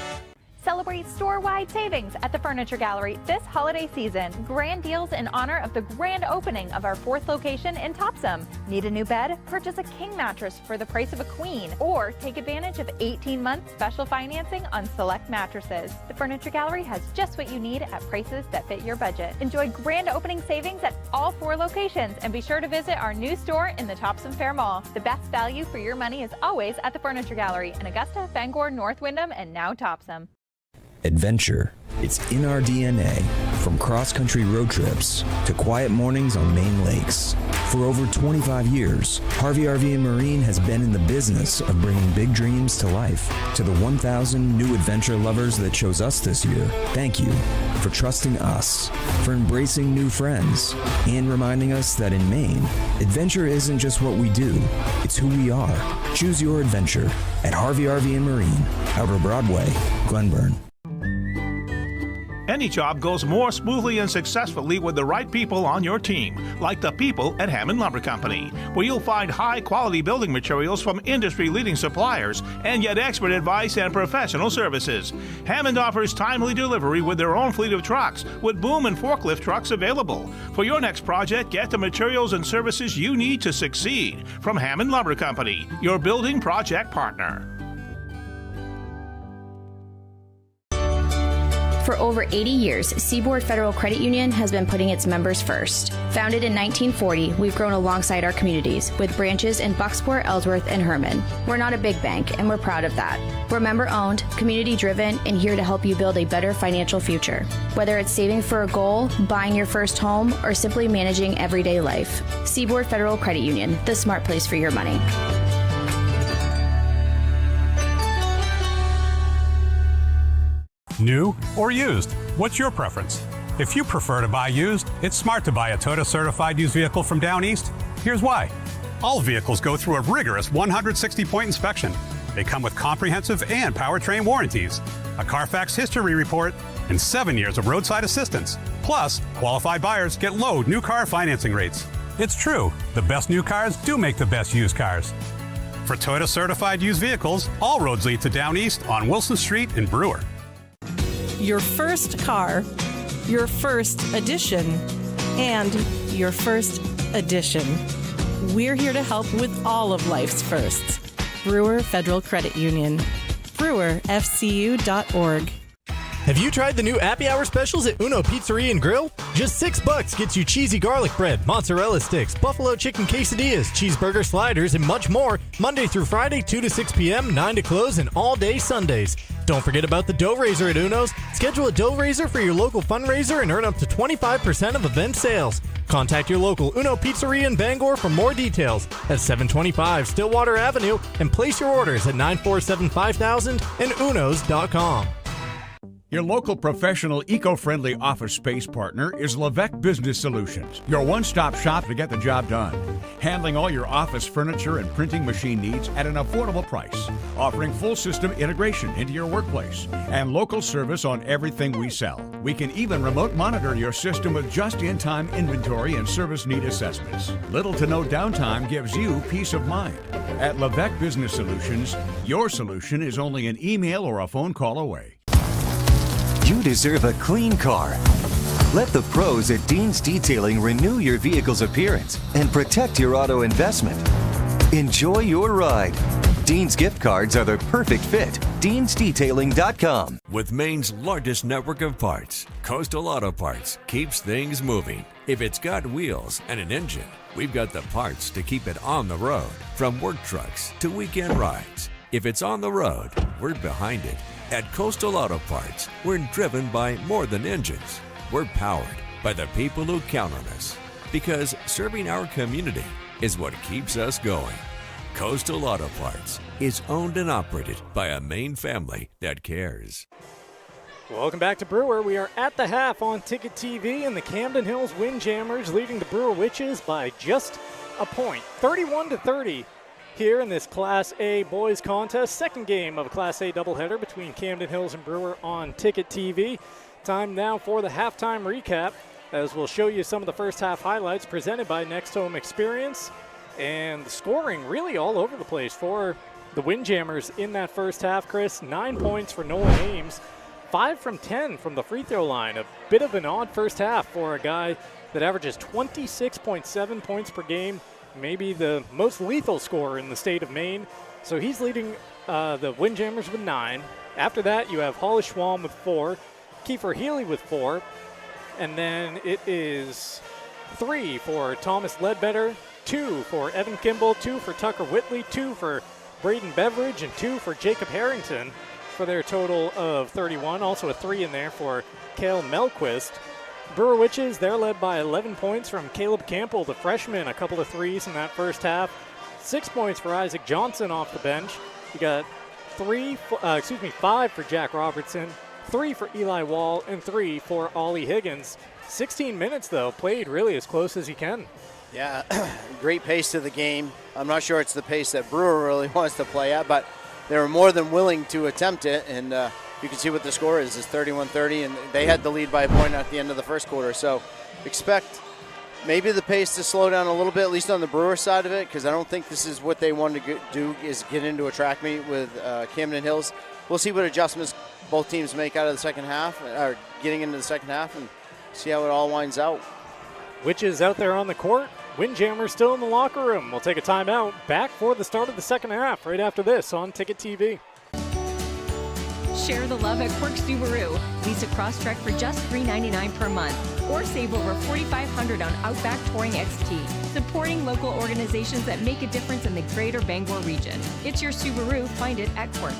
Celebrate store-wide savings at the Furniture Gallery this holiday season. Grand deals in honor of the grand opening of our 4th location in Topsom. Need a new bed? Purchase a king mattress for the price of a queen, or take advantage of 18-month special financing on select mattresses. The Furniture Gallery has just what you need at prices that fit your budget. Enjoy grand opening savings at all 4 locations, and be sure to visit our new store in the Topsom Fair Mall. The best value for your money is always at the Furniture Gallery in Augusta, Bangor, North Windham, and now Topsom. Adventure. It's in our DNA. From cross-country road trips to quiet mornings on Maine lakes. For over 25 years, Harvey RV and Marine has been in the business of bringing big dreams to life. To the 1,000 new adventure lovers that chose us this year, thank you for trusting us, for embracing new friends, and reminding us that in Maine, adventure isn't just what we do, it's who we are. Choose your adventure at Harvey RV and Marine, Outer Broadway, Glenburn. Any job goes more smoothly and successfully with the right people on your team, like the people at Hammond Lumber Company, where you'll find high-quality building materials from industry-leading suppliers and get expert advice and professional services. Hammond offers timely delivery with their own fleet of trucks, with boom and forklift trucks available. For your next project, get the materials and services you need to succeed from Hammond Lumber Company, your building project partner. For over 80 years, Seaboard Federal Credit Union has been putting its members first. Founded in 1940, we've grown alongside our communities with branches in Bucksport, Ellsworth, and Herman. We're not a big bank, and we're proud of that. We're member-owned, community-driven, and here to help you build a better financial future. Whether it's saving for a goal, buying your first home, or simply managing everyday life. Seaboard Federal Credit Union, the smart place for your money. New or used? What's your preference? If you prefer to buy used, it's smart to buy a Toyota certified used vehicle from Down East. Here's why. All vehicles go through a rigorous 160-point inspection. They come with comprehensive and powertrain warranties, a Carfax history report, and 7 years of roadside assistance. Plus, qualified buyers get low new car financing rates. It's true, the best new cars do make the best used cars. For Toyota certified used vehicles, all roads lead to Down East on Wilson Street in Brewer. Your first car, your first edition, and your first edition. We're here to help with all of life's firsts. Brewer Federal Credit Union. BrewerFCU.org. Have you tried the new Happy Hour specials at Uno Pizzeria and Grill? Just $6 gets you cheesy garlic bread, mozzarella sticks, buffalo chicken quesadillas, cheeseburger sliders, and much more. Monday through Friday, 2 to 6 p.m., 9 to close, and all day Sundays. Don't forget about the dough raiser at Uno's. Schedule a dough raiser for your local fundraiser and earn up to 25% of event sales. Contact your local Uno Pizzeria in Bangor for more details at 725 Stillwater Avenue and place your orders at 947-5000 and unos.com. Your local professional eco-friendly office space partner is Levesque Business Solutions, your one-stop shop to get the job done. Handling all your office furniture and printing machine needs at an affordable price. Offering full system integration into your workplace and local service on everything we sell. We can even remote monitor your system with just-in-time inventory and service need assessments. Little to no downtime gives you peace of mind. At Levesque Business Solutions, your solution is only an email or a phone call away. You deserve a clean car. Let the pros at Dean's Detailing renew your vehicle's appearance and protect your auto investment. Enjoy your ride. Dean's gift cards are the perfect fit. Dean'sDetailing.com. With Maine's largest network of parts, Coastal Auto Parts keeps things moving. If it's got wheels and an engine, we've got the parts to keep it on the road. From work trucks to weekend rides. If it's on the road, we're behind it. At Coastal Auto Parts, we're driven by more than engines. We're powered by the people who count on us. Because serving our community is what keeps us going. Coastal Auto Parts is owned and operated by a Maine family that cares. Welcome back to Brewer. We are at the half on Ticket TV, and the Camden Hills Windjammers leading the Brewer Witches by just a point, 31-30. Here in this Class A boys contest, second game of a Class A doubleheader between Camden Hills and Brewer on Ticket TV. Time now for the halftime recap, as we'll show you some of the first half highlights presented by Next Home Experience. And the scoring really all over the place for the Windjammers in that first half, Chris. 9 points for Nolan Ames, 5 from 10 from the free throw line. A bit of an odd first half for a guy that averages 26.7 points per game. Maybe the most lethal scorer in the state of Maine. So he's leading the Windjammers with 9. After that, you have Hollis Schwalm with 4, Kiefer Healy with 4, and then it is 3 for Thomas Ledbetter, 2 for Evan Kimball, 2 for Tucker Whitley, 2 for Braden Beveridge, and 2 for Jacob Harrington for their total of 31. Also a 3 in there for Cale Melquist. Brewer Witches, they're led by 11 points from Caleb Campbell, the freshman, a couple of threes in that first half. 6 points for Isaac Johnson off the bench. You got 5 for Jack Robertson, 3 for Eli Wall, and 3 for Ollie Higgins. 16 minutes, though, played really as close as he can. Yeah, great pace to the game. I'm not sure it's the pace that Brewer really wants to play at, but they were more than willing to attempt it, and you can see what the score is 31-30, and they had the lead by a point at the end of the first quarter. So expect maybe the pace to slow down a little bit, at least on the Brewer side of it, because I don't think this is what they wanted to do, is get into a track meet with Camden Hills. We'll see what adjustments both teams make out of the second half, or getting into the second half, and see how it all winds out. Witches out there on the court. Windjammers still in the locker room. We'll take a timeout. Back for the start of the second half right after this on Ticket TV. Share the love at Quirk Subaru. Lease a Crosstrek for just $399 per month, or save over $4,500 on Outback Touring XT. Supporting local organizations that make a difference in the greater Bangor region. It's your Subaru. Find it at Quirk.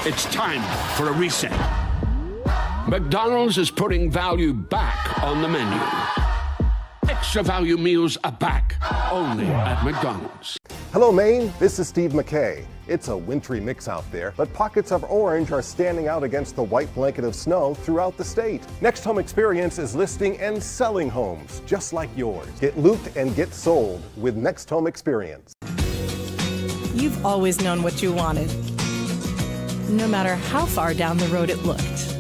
It's time for a reset. McDonald's is putting value back on the menu. Extra value meals are back, only at McDonald's. Hello, Maine. This is Steve McKay. It's a wintry mix out there, but pockets of orange are standing out against the white blanket of snow throughout the state. Next Home Experience is listing and selling homes just like yours. Get looped and get sold with Next Home Experience. You've always known what you wanted, no matter how far down the road it looked.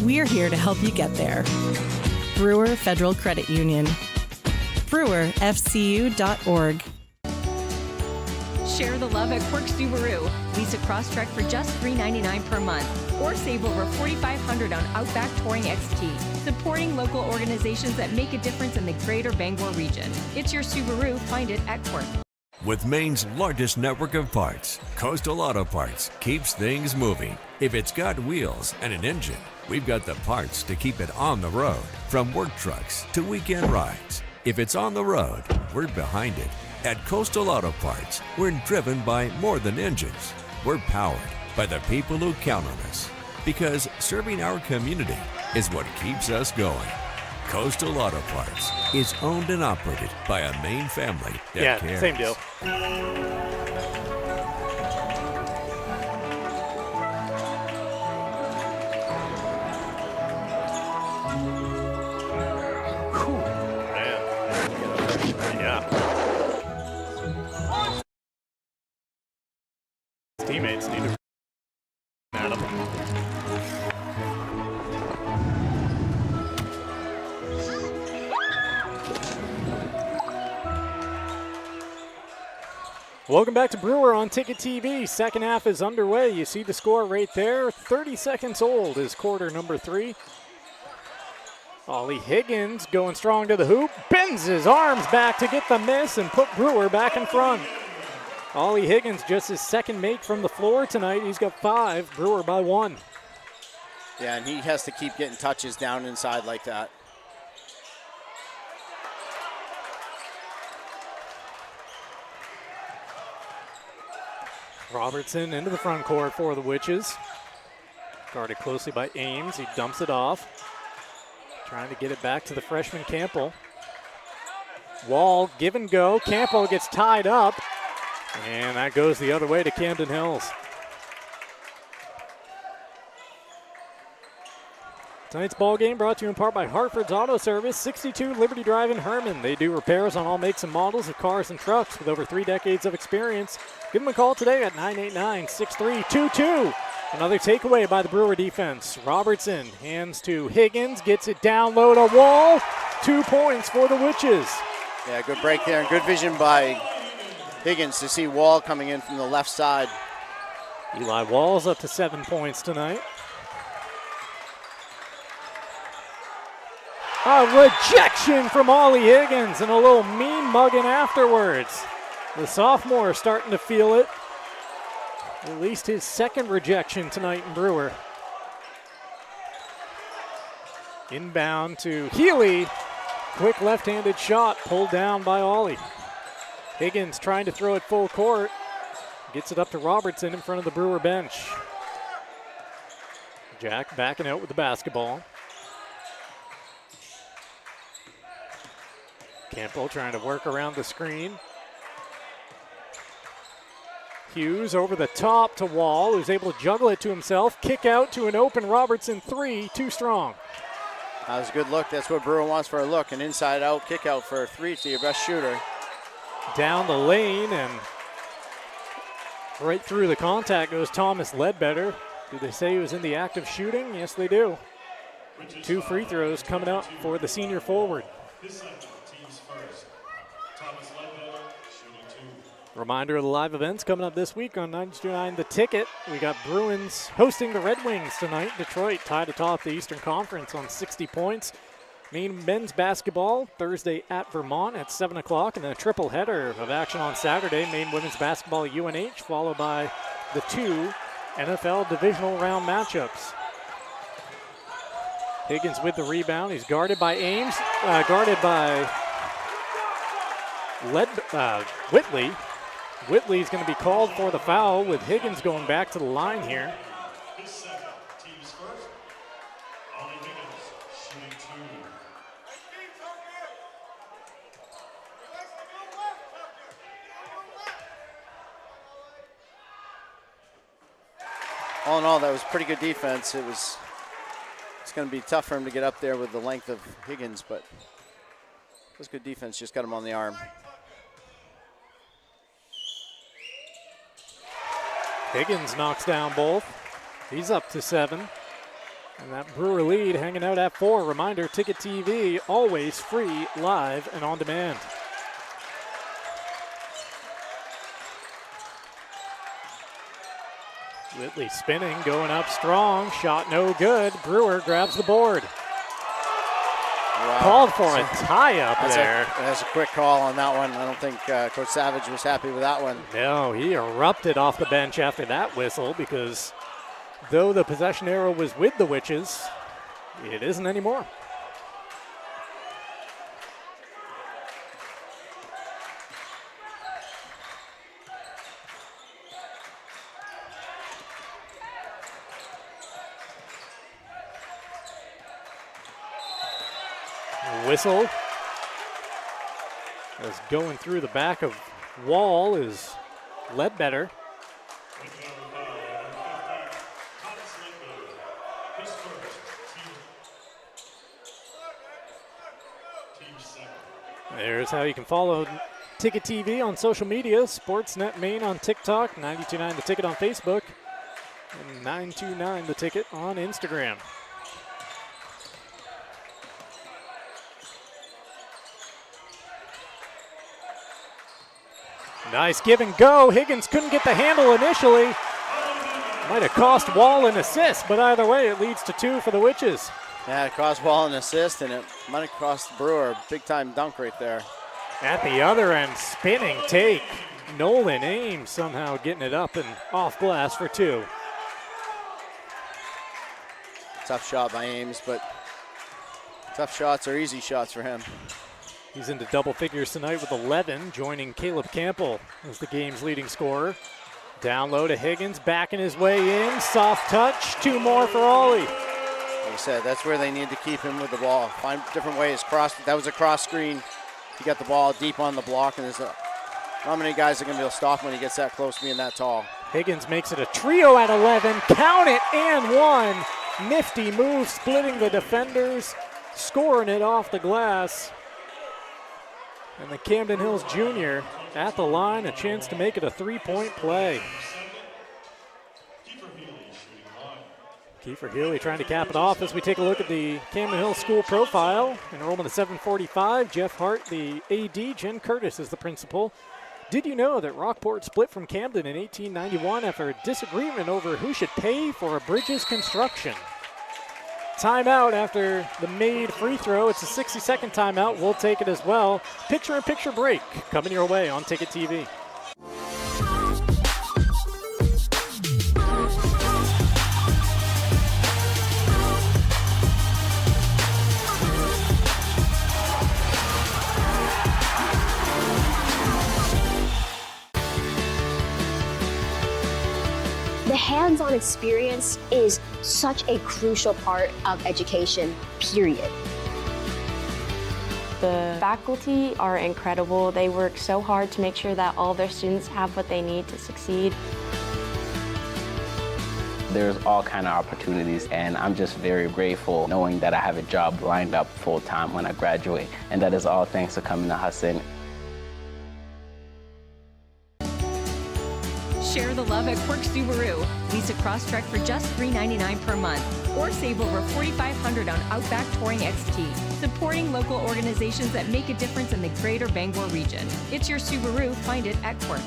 We're here to help you get there. Brewer Federal Credit Union. BrewerFCU.org. Share the love at Quirk Subaru. Lease a Crosstrek for just $399 per month, or save over $4,500 on Outback Touring XT. Supporting local organizations that make a difference in the greater Bangor region. It's your Subaru. Find it at Quirk. With Maine's largest network of parts, Coastal Auto Parts keeps things moving. If it's got wheels and an engine, we've got the parts to keep it on the road. From work trucks to weekend rides. If it's on the road, we're behind it. At Coastal Auto Parts, we're driven by more than engines. We're powered by the people who count on us. Because serving our community is what keeps us going. Coastal Auto Parts is owned and operated by a Maine family that cares. Same deal. Teammates need to at him. Welcome back to Brewer on Ticket TV. Second half is underway. You see the score right there. 30 seconds old is quarter number 3. Ollie Higgins going strong to the hoop. Bends his arms back to get the miss and put Brewer back in front. Ollie Higgins just his second make from the floor tonight. He's got 5. Brewer by 1. Yeah, and he has to keep getting touches down inside like that. Robertson into the front court for the Witches. Guarded closely by Ames. He dumps it off. Trying to get it back to the freshman Campbell. Wall, give and go. Campbell gets tied up. And that goes the other way to Camden Hills. Tonight's ball game brought to you in part by Hartford's Auto Service, 62 Liberty Drive in Herman. They do repairs on all makes and models of cars and trucks with over 3 decades of experience. Give them a call today at 989-6322. Another takeaway by the Brewer defense. Robertson hands to Higgins, gets it down low to Wall. 2 points for the Witches. Yeah, good break there and good vision by Higgins to see Wall coming in from the left side. Eli Wall's up to 7 points tonight. A rejection from Ollie Higgins and a little mean mugging afterwards. The sophomore starting to feel it. At least his second rejection tonight in Brewer. Inbound to Healy. Quick left-handed shot pulled down by Ollie. Higgins trying to throw it full court. Gets it up to Robertson in front of the Brewer bench. Jack backing out with the basketball. Campbell trying to work around the screen. Hughes over the top to Wall, who's able to juggle it to himself. Kick out to an open Robertson 3, too strong. That was a good look. That's what Brewer wants for a look. An inside-out kick out for a 3 to your best shooter. Down the lane and right through the contact goes Thomas Ledbetter. Do they say he was in the act of shooting? Yes, they do. 2 free throws coming up for the senior forward. Reminder of the live events coming up this week on 92.9 The Ticket. We got Bruins hosting the Red Wings tonight. Detroit tied atop the Eastern Conference on 60 points. Maine men's basketball Thursday at Vermont at 7 o'clock, and then a triple header of action on Saturday. Maine women's basketball UNH, followed by the 2 NFL divisional round matchups. Higgins with the rebound. He's guarded by Ames, guarded by Whitley. Whitley's going to be called for the foul with Higgins going back to the line here. all in all, that was pretty good defense. It's going to be tough for him to get up there with the length of Higgins, but it was good defense. Just got him on the arm. Higgins knocks down both. He's up to 7. And that Brewer lead hanging out at 4. Reminder, Ticket TV, always free, live, and on demand. Whitley spinning, going up strong. Shot no good. Brewer grabs the board. Wow. Called for a tie-up there. That's a quick call on that one. I don't think Coach Savage was happy with that one. No, he erupted off the bench after that whistle because though the possession arrow was with the Witches, it isn't anymore. Whistle as going through the back of Wall is Ledbetter. There's how you can follow Ticket TV on social media, Sportsnet Maine on TikTok, 929 The Ticket on Facebook, and 929 The Ticket on Instagram. Nice give and go. Higgins couldn't get the handle initially. Might have cost Wall an assist, but either way, it leads to 2 for the Witches. Yeah, it cost Wall an assist, and it might have cost Brewer a big-time dunk right there. At the other end, spinning take. Nolan Ames somehow getting it up and off glass for 2. Tough shot by Ames, but tough shots are easy shots for him. He's into double figures tonight with 11, joining Caleb Campbell as the game's leading scorer. Down low to Higgins, backing his way in. Soft touch, 2 more for Ollie. Like I said, that's where they need to keep him with the ball. Find different ways. That was a cross screen. He got the ball deep on the block, and there's not many guys are going to be able to stop him when he gets that close to being that tall. Higgins makes it a trio at 11. Count it, and 1. Nifty move, splitting the defenders, scoring it off the glass. And the Camden Hills junior at the line, a chance to make it a 3-point play. Kiefer Healy trying to cap it off as we take a look at the Camden Hills school profile. Enrollment at 745. Jeff Hart, the AD. Jen Curtis is the principal. Did you know that Rockport split from Camden in 1891 after a disagreement over who should pay for a bridge's construction? Timeout after the made free throw. It's a 60-second timeout. We'll take it as well. Picture-in-picture break coming your way on Ticket TV. The hands-on experience is such a crucial part of education, period. The faculty are incredible. They work so hard to make sure that all their students have what they need to succeed. There's all kind of opportunities, and I'm just very grateful knowing that I have a job lined up full-time when I graduate, and that is all thanks to coming to Hudson. Share the love at Quirk Subaru. Lease a Crosstrek for just $399 per month, or save over $4,500 on Outback Touring XT. Supporting local organizations that make a difference in the greater Bangor region. It's your Subaru. Find it at Quirk.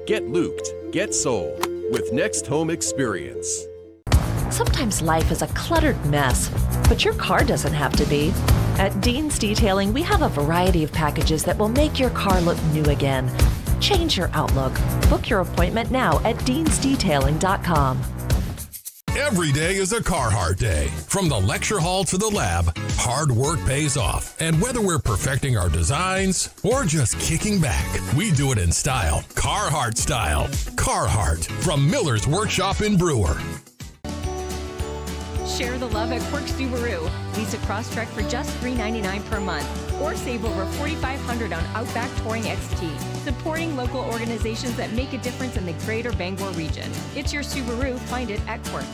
Get looped, get sold with Next Home Experience. Sometimes life is a cluttered mess, but your car doesn't have to be. At Dean's Detailing, we have a variety of packages that will make your car look new again. Change your outlook. Book your appointment now at deansdetailing.com. Every day is a Carhartt day. From the lecture hall to the lab, hard work pays off. And whether we're perfecting our designs or just kicking back, we do it in style. Carhartt style. Carhartt from Miller's Workshop in Brewer. Share the love at Quirk Subaru. Lease a Crosstrek for just $399 per month, or save over $4,500 on Outback Touring XT. Supporting local organizations that make a difference in the greater Bangor region. It's your Subaru. Find it at Quirk.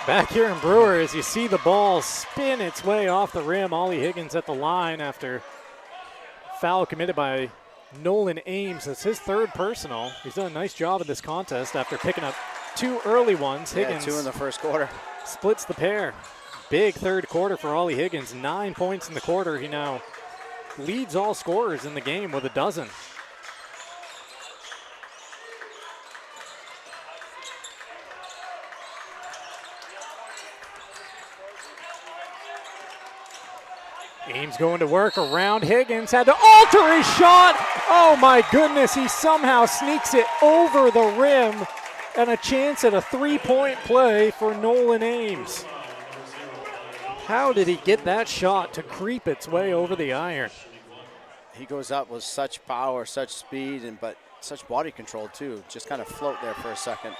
Back here in Brewer, as you see the ball spin its way off the rim, Ollie Higgins at the line after foul committed by Nolan Ames. It's his third personal. He's done a nice job in this contest after picking up 2 early ones. Higgins 2 in the first quarter. Splits the pair. Big third quarter for Ollie Higgins. 9 points in the quarter. He now leads all scorers in the game with 12. Ames going to work around Higgins, had to alter his shot. Oh my goodness, he somehow sneaks it over the rim, and a chance at a 3-point play for Nolan Ames. How did he get that shot to creep its way over the iron? He goes up with such power, such speed, but such body control too. Just kind of float there for a second.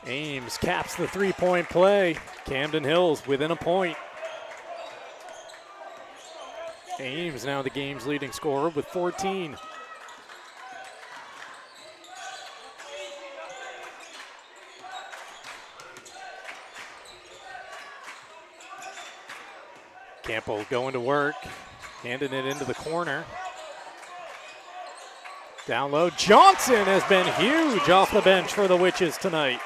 Ames caps the 3-point play. Camden Hills within a point. Ames now the game's leading scorer with 14. Campbell going to work, handing it into the corner. Down low, Johnson has been huge off the bench for the Witches tonight.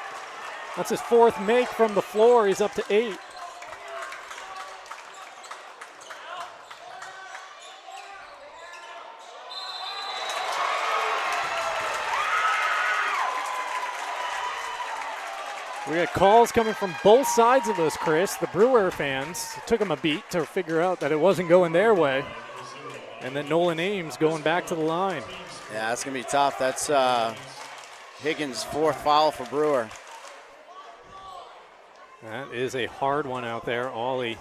That's his 4th make from the floor. He's up to 8. We got calls coming from both sides of us, Chris. The Brewer fans, it took them a beat to figure out that it wasn't going their way. And then Nolan Ames going back to the line. Yeah, that's going to be tough. That's Higgins' 4th foul for Brewer. That is a hard one out there, Ollie.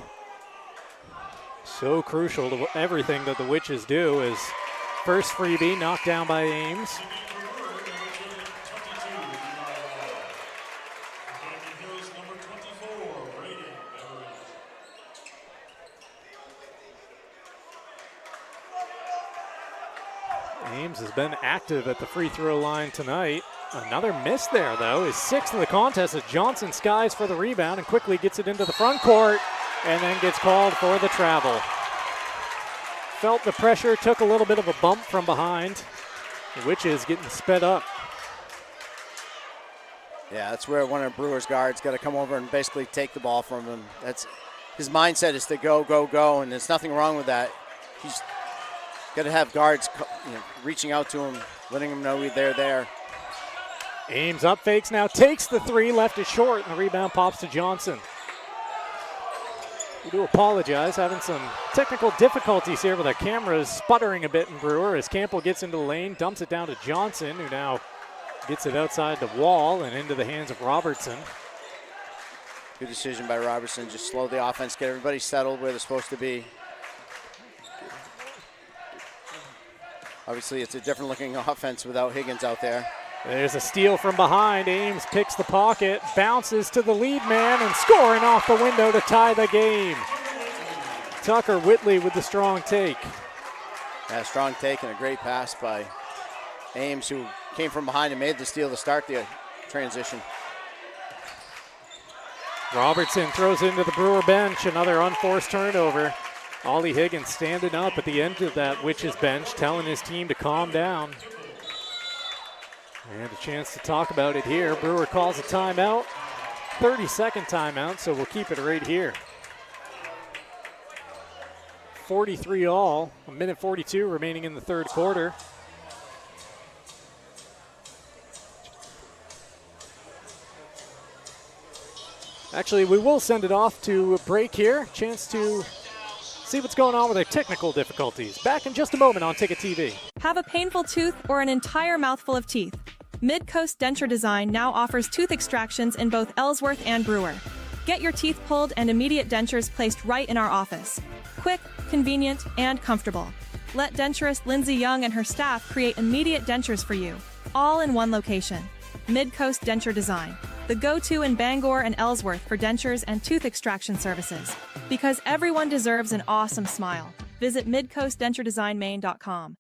So crucial to everything that the Witches do. Is first freebie knocked down by Ames. Ames has been active at the free throw line tonight. Another miss there, though. His 6th of the contest as Johnson skies for the rebound and quickly gets it into the front court and then gets called for the travel. Felt the pressure, took a little bit of a bump from behind. The Witches getting sped up. Yeah, that's where one of Brewer's guards got to come over and basically take the ball from him. That's his mindset is to go, go, go, and there's nothing wrong with that. He's got to have guards reaching out to him, letting him know they're there. Ames up fakes now, takes the 3, left it short, and the rebound pops to Johnson. We do apologize, having some technical difficulties here with our cameras sputtering a bit in Brewer as Campbell gets into the lane, dumps it down to Johnson, who now gets it outside the wall and into the hands of Robertson. Good decision by Robertson, just slow the offense, get everybody settled where they're supposed to be. Obviously, it's a different looking offense without Higgins out there. There's a steal from behind. Ames picks the pocket, bounces to the lead man, and scoring off the window to tie the game. Tucker Whitley with the strong take. Yeah, strong take and a great pass by Ames, who came from behind and made the steal to start the transition. Robertson throws it into the Brewer bench, another unforced turnover. Ollie Higgins standing up at the end of that Witches bench, telling his team to calm down. And a chance to talk about it here. Brewer calls a timeout, 30-second timeout, so we'll keep it right here. 43 all, 1:42 remaining in the third quarter. Actually, we will send it off to a break here. Chance to see what's going on with our technical difficulties. Back in just a moment on Ticket TV. Have a painful tooth or an entire mouthful of teeth? Mid-Coast Denture Design now offers tooth extractions in both Ellsworth and Brewer. Get your teeth pulled and immediate dentures placed right in our office. Quick, convenient, and comfortable. Let denturist Lindsay Young and her staff create immediate dentures for you, all in one location. Midcoast Denture Design, the go-to in Bangor and Ellsworth for dentures and tooth extraction services. Because everyone deserves an awesome smile. Visit midcoastdenturedesignmaine.com.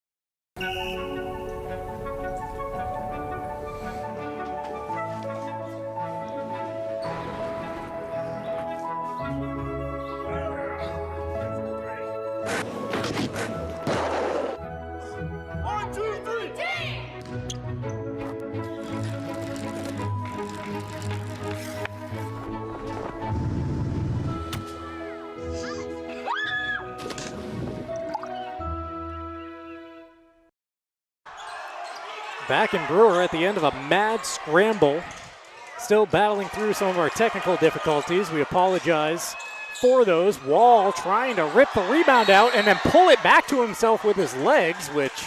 Back in Brewer at the end of a mad scramble. Still battling through some of our technical difficulties. We apologize for those. Wall trying to rip the rebound out and then pull it back to himself with his legs, which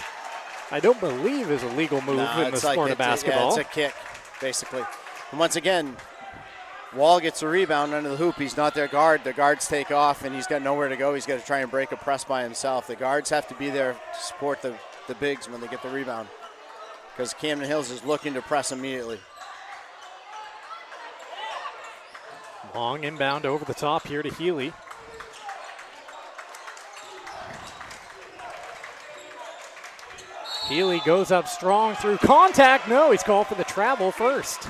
I don't believe is a legal move in the sport of basketball. It's a kick, basically. And once again, Wall gets a rebound under the hoop. He's not their guard. The guards take off, and he's got nowhere to go. He's got to try and break a press by himself. The guards have to be there to support the bigs when they get the rebound, because Camden Hills is looking to press immediately. Long inbound over the top here to Healy. Healy goes up strong through contact. No, he's called for the travel first.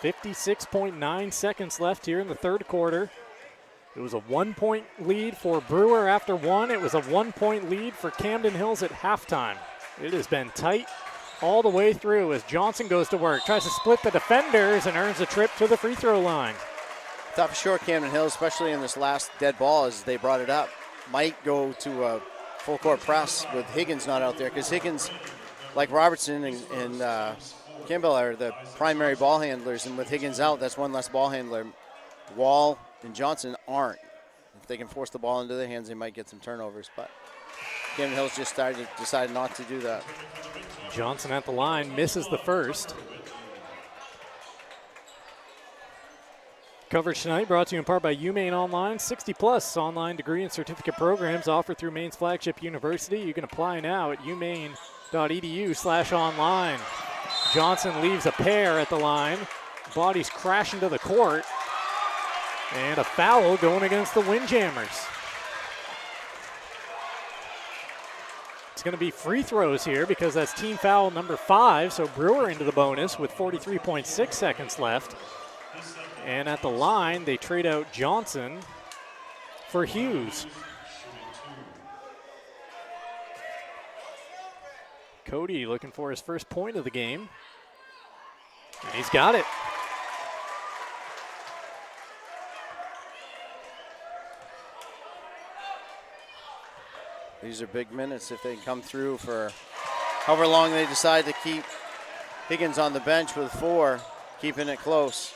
56.9 seconds left here in the third quarter. It was a 1-point lead for Brewer after one. It was a 1-point lead for Camden Hills at halftime. It has been tight all the way through as Johnson goes to work, tries to split the defenders and earns a trip to the free throw line. Thought for sure Camden Hills, especially in this last dead ball as they brought it up, might go to a full court press with Higgins not out there, because Higgins, like Robertson and Kimball, are the primary ball handlers, and with Higgins out, that's one less ball handler. Wall and Johnson aren't. If they can force the ball into their hands, they might get some turnovers, but Camden Hills just decided not to do that. Johnson at the line, misses the first. Coverage tonight brought to you in part by UMaine Online. 60-plus online degree and certificate programs offered through Maine's flagship university. You can apply now at umaine.edu/online. Johnson leaves a pair at the line. Bodies crash into the court. And a foul going against the Windjammers. It's going to be free throws here because that's team foul number 5. So Brewer into the bonus with 43.6 seconds left. And at the line, they trade out Johnson for Hughes. Cody looking for his first point of the game. And he's got it. These are big minutes if they can come through for however long they decide to keep Higgins on the bench with 4, keeping it close.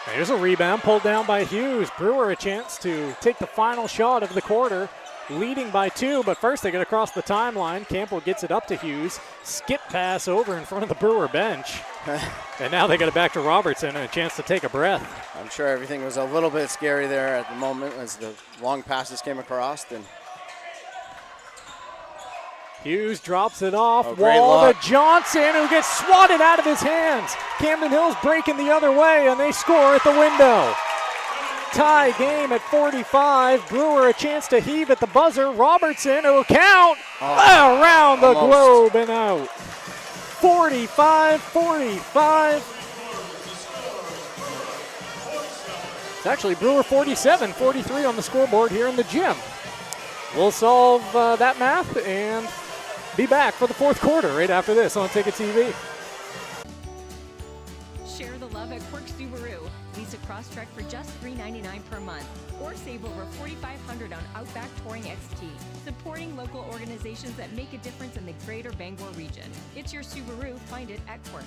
There's a rebound pulled down by Hughes. Brewer a chance to take the final shot of the quarter, leading by 2, but first they get across the timeline. Campbell gets it up to Hughes. Skip pass over in front of the Brewer bench. And now they get it back to Robertson and a chance to take a breath. I'm sure everything was a little bit scary there at the moment as the long passes came across. And Hughes drops it off. Wall to Johnson, who gets swatted out of his hands. Camden Hills breaking the other way, and they score at the window. Tie game at 45. Brewer a chance to heave at the buzzer. Robertson who count around the globe and out. 45-45. It's actually Brewer 47, 43 on the scoreboard here in the gym. We'll solve that math and be back for the fourth quarter right after this on Ticket TV. Share the love at Quirk Subaru. Lease a Crosstrek for just $399 per month, or save over $4,500 on Outback Touring XT. Supporting local organizations that make a difference in the greater Bangor region. It's your Subaru. Find it at Quirk.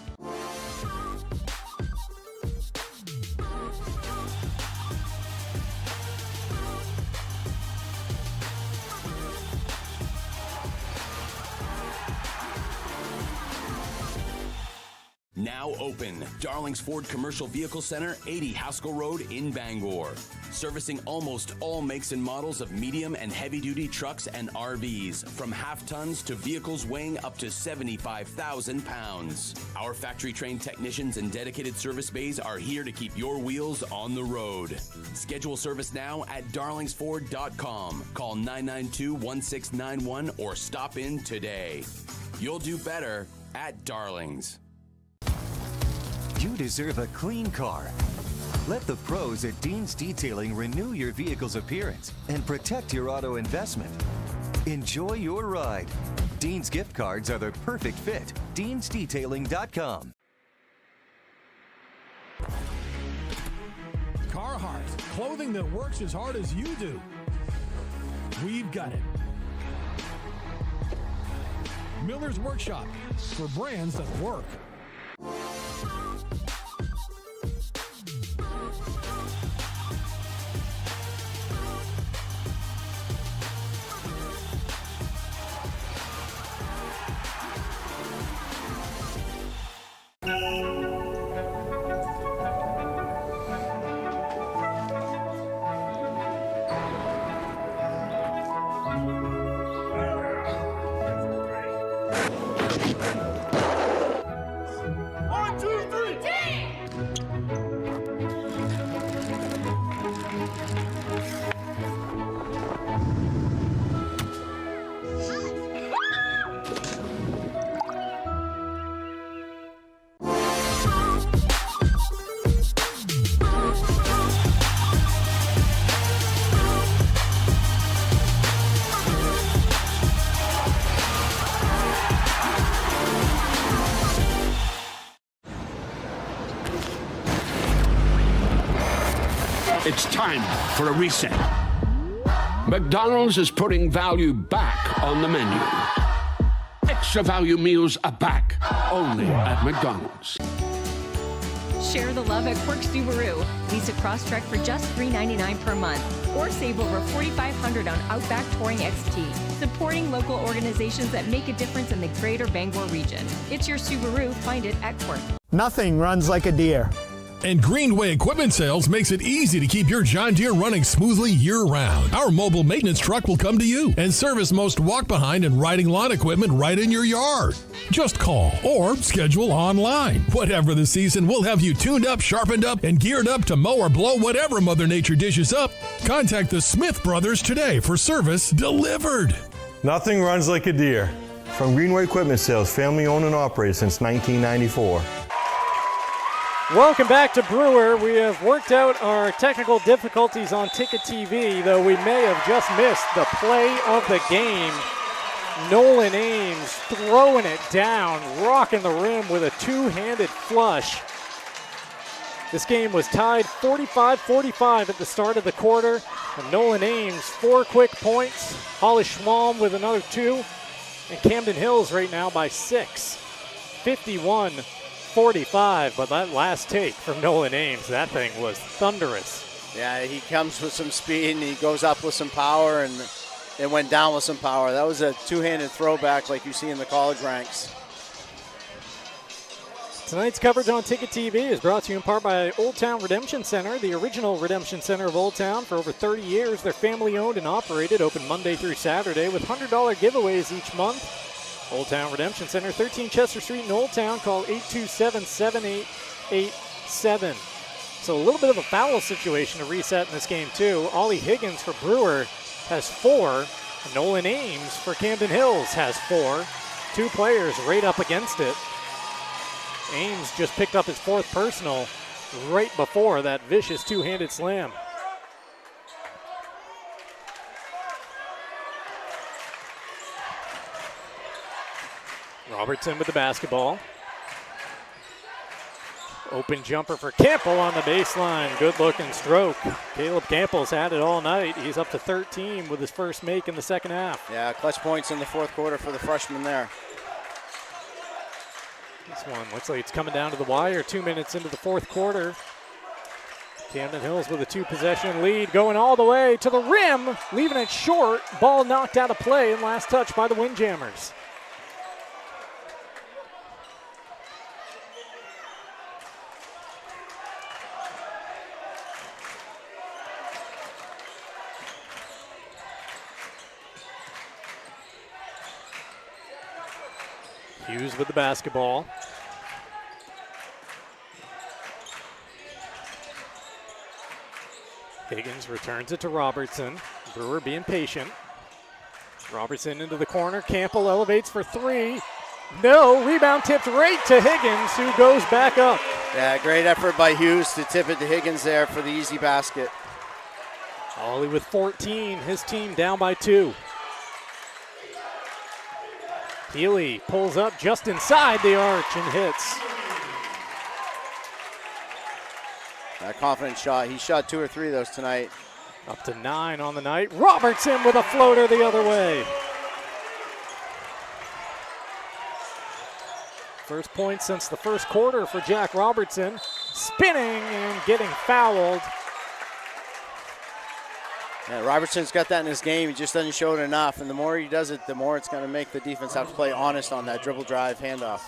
Now now open. Darling's Ford Commercial Vehicle Center, 80 Haskell Road in Bangor. Servicing almost all makes and models of medium and heavy-duty trucks and RVs, from half-tons to vehicles weighing up to 75,000 pounds. Our factory-trained technicians and dedicated service bays are here to keep your wheels on the road. Schedule service now at darlingsford.com. Call 992-1691 or stop in today. You'll do better at Darlings. You deserve a clean car. Let the pros at Dean's Detailing renew your vehicle's appearance and protect your auto investment. Enjoy your ride. Dean's gift cards are the perfect fit. Dean'sDetailing.com. Carhartt, clothing that works as hard as you do. We've got it. Miller's Workshop, for brands that work. It's time for a reset. McDonald's is putting value back on the menu. Extra value meals are back, only at McDonald's. Share the love at Quirk Subaru. Lease a Crosstrek for just $399 per month. Or save over $4,500 on Outback Touring XT. Supporting local organizations that make a difference in the greater Bangor region. It's your Subaru. Find it at Quirk. Nothing runs like a deer. And Greenway Equipment Sales makes it easy to keep your John Deere running smoothly year-round. Our mobile maintenance truck will come to you and service most walk-behind and riding lawn equipment right in your yard. Just call or schedule online. Whatever the season, we'll have you tuned up, sharpened up, and geared up to mow or blow whatever Mother Nature dishes up. Contact the Smith Brothers today for service delivered. Nothing runs like a deer. From Greenway Equipment Sales, family owned and operated since 1994. Welcome back to Brewer. We have worked out our technical difficulties on Ticket TV, though we may have just missed the play of the game. Nolan Ames throwing it down, rocking the rim with a two-handed flush. This game was tied 45-45 at the start of the quarter. And Nolan Ames, 4 quick points. Hollis Schwalm with another 2. And Camden Hills right now by 6. 51-45, but that last take from Nolan Ames, that thing was thunderous. Yeah, he comes with some speed and he goes up with some power and it went down with some power. That was a two-handed throwback like you see in the college ranks. Tonight's coverage on Ticket TV is brought to you in part by Old Town Redemption Center, the original Redemption Center of Old Town for over 30 years. They're family-owned and operated, open Monday through Saturday with $100 giveaways each month. Old Town Redemption Center, 13 Chester Street in Old Town. Call 827-7887. So a little bit of a foul situation to reset in this game, too. Ollie Higgins for Brewer has 4. Nolan Ames for Camden Hills has 4. 2 players right up against it. Ames just picked up his 4th personal right before that vicious two-handed slam. Robertson with the basketball. Open jumper for Campbell on the baseline. Good looking stroke. Caleb Campbell's had it all night. He's up to 13 with his first make in the second half. Yeah, clutch points in the 4th quarter for the freshman there. This one looks like it's coming down to the wire. 2 minutes into the 4th quarter. Camden Hills with a 2-possession lead, going all the way to the rim, leaving it short. Ball knocked out of play and last touch by the Windjammers. Hughes with the basketball. Higgins returns it to Robertson. Brewer being patient. Robertson into the corner. Campbell elevates for three. No, rebound tipped right to Higgins, who goes back up. Yeah, great effort by Hughes to tip it to Higgins there for the easy basket. Ollie with 14, his team down by 2. Healy pulls up just inside the arch and hits. A confident shot. He shot 2 or 3 of those tonight. Up to 9 on the night. Robertson with a floater the other way. First point since the first quarter for Jack Robertson. Spinning and getting fouled. Yeah, Robertson's got that in his game. He just doesn't show it enough. And the more he does it, the more it's going to make the defense have to play honest on that dribble drive handoff.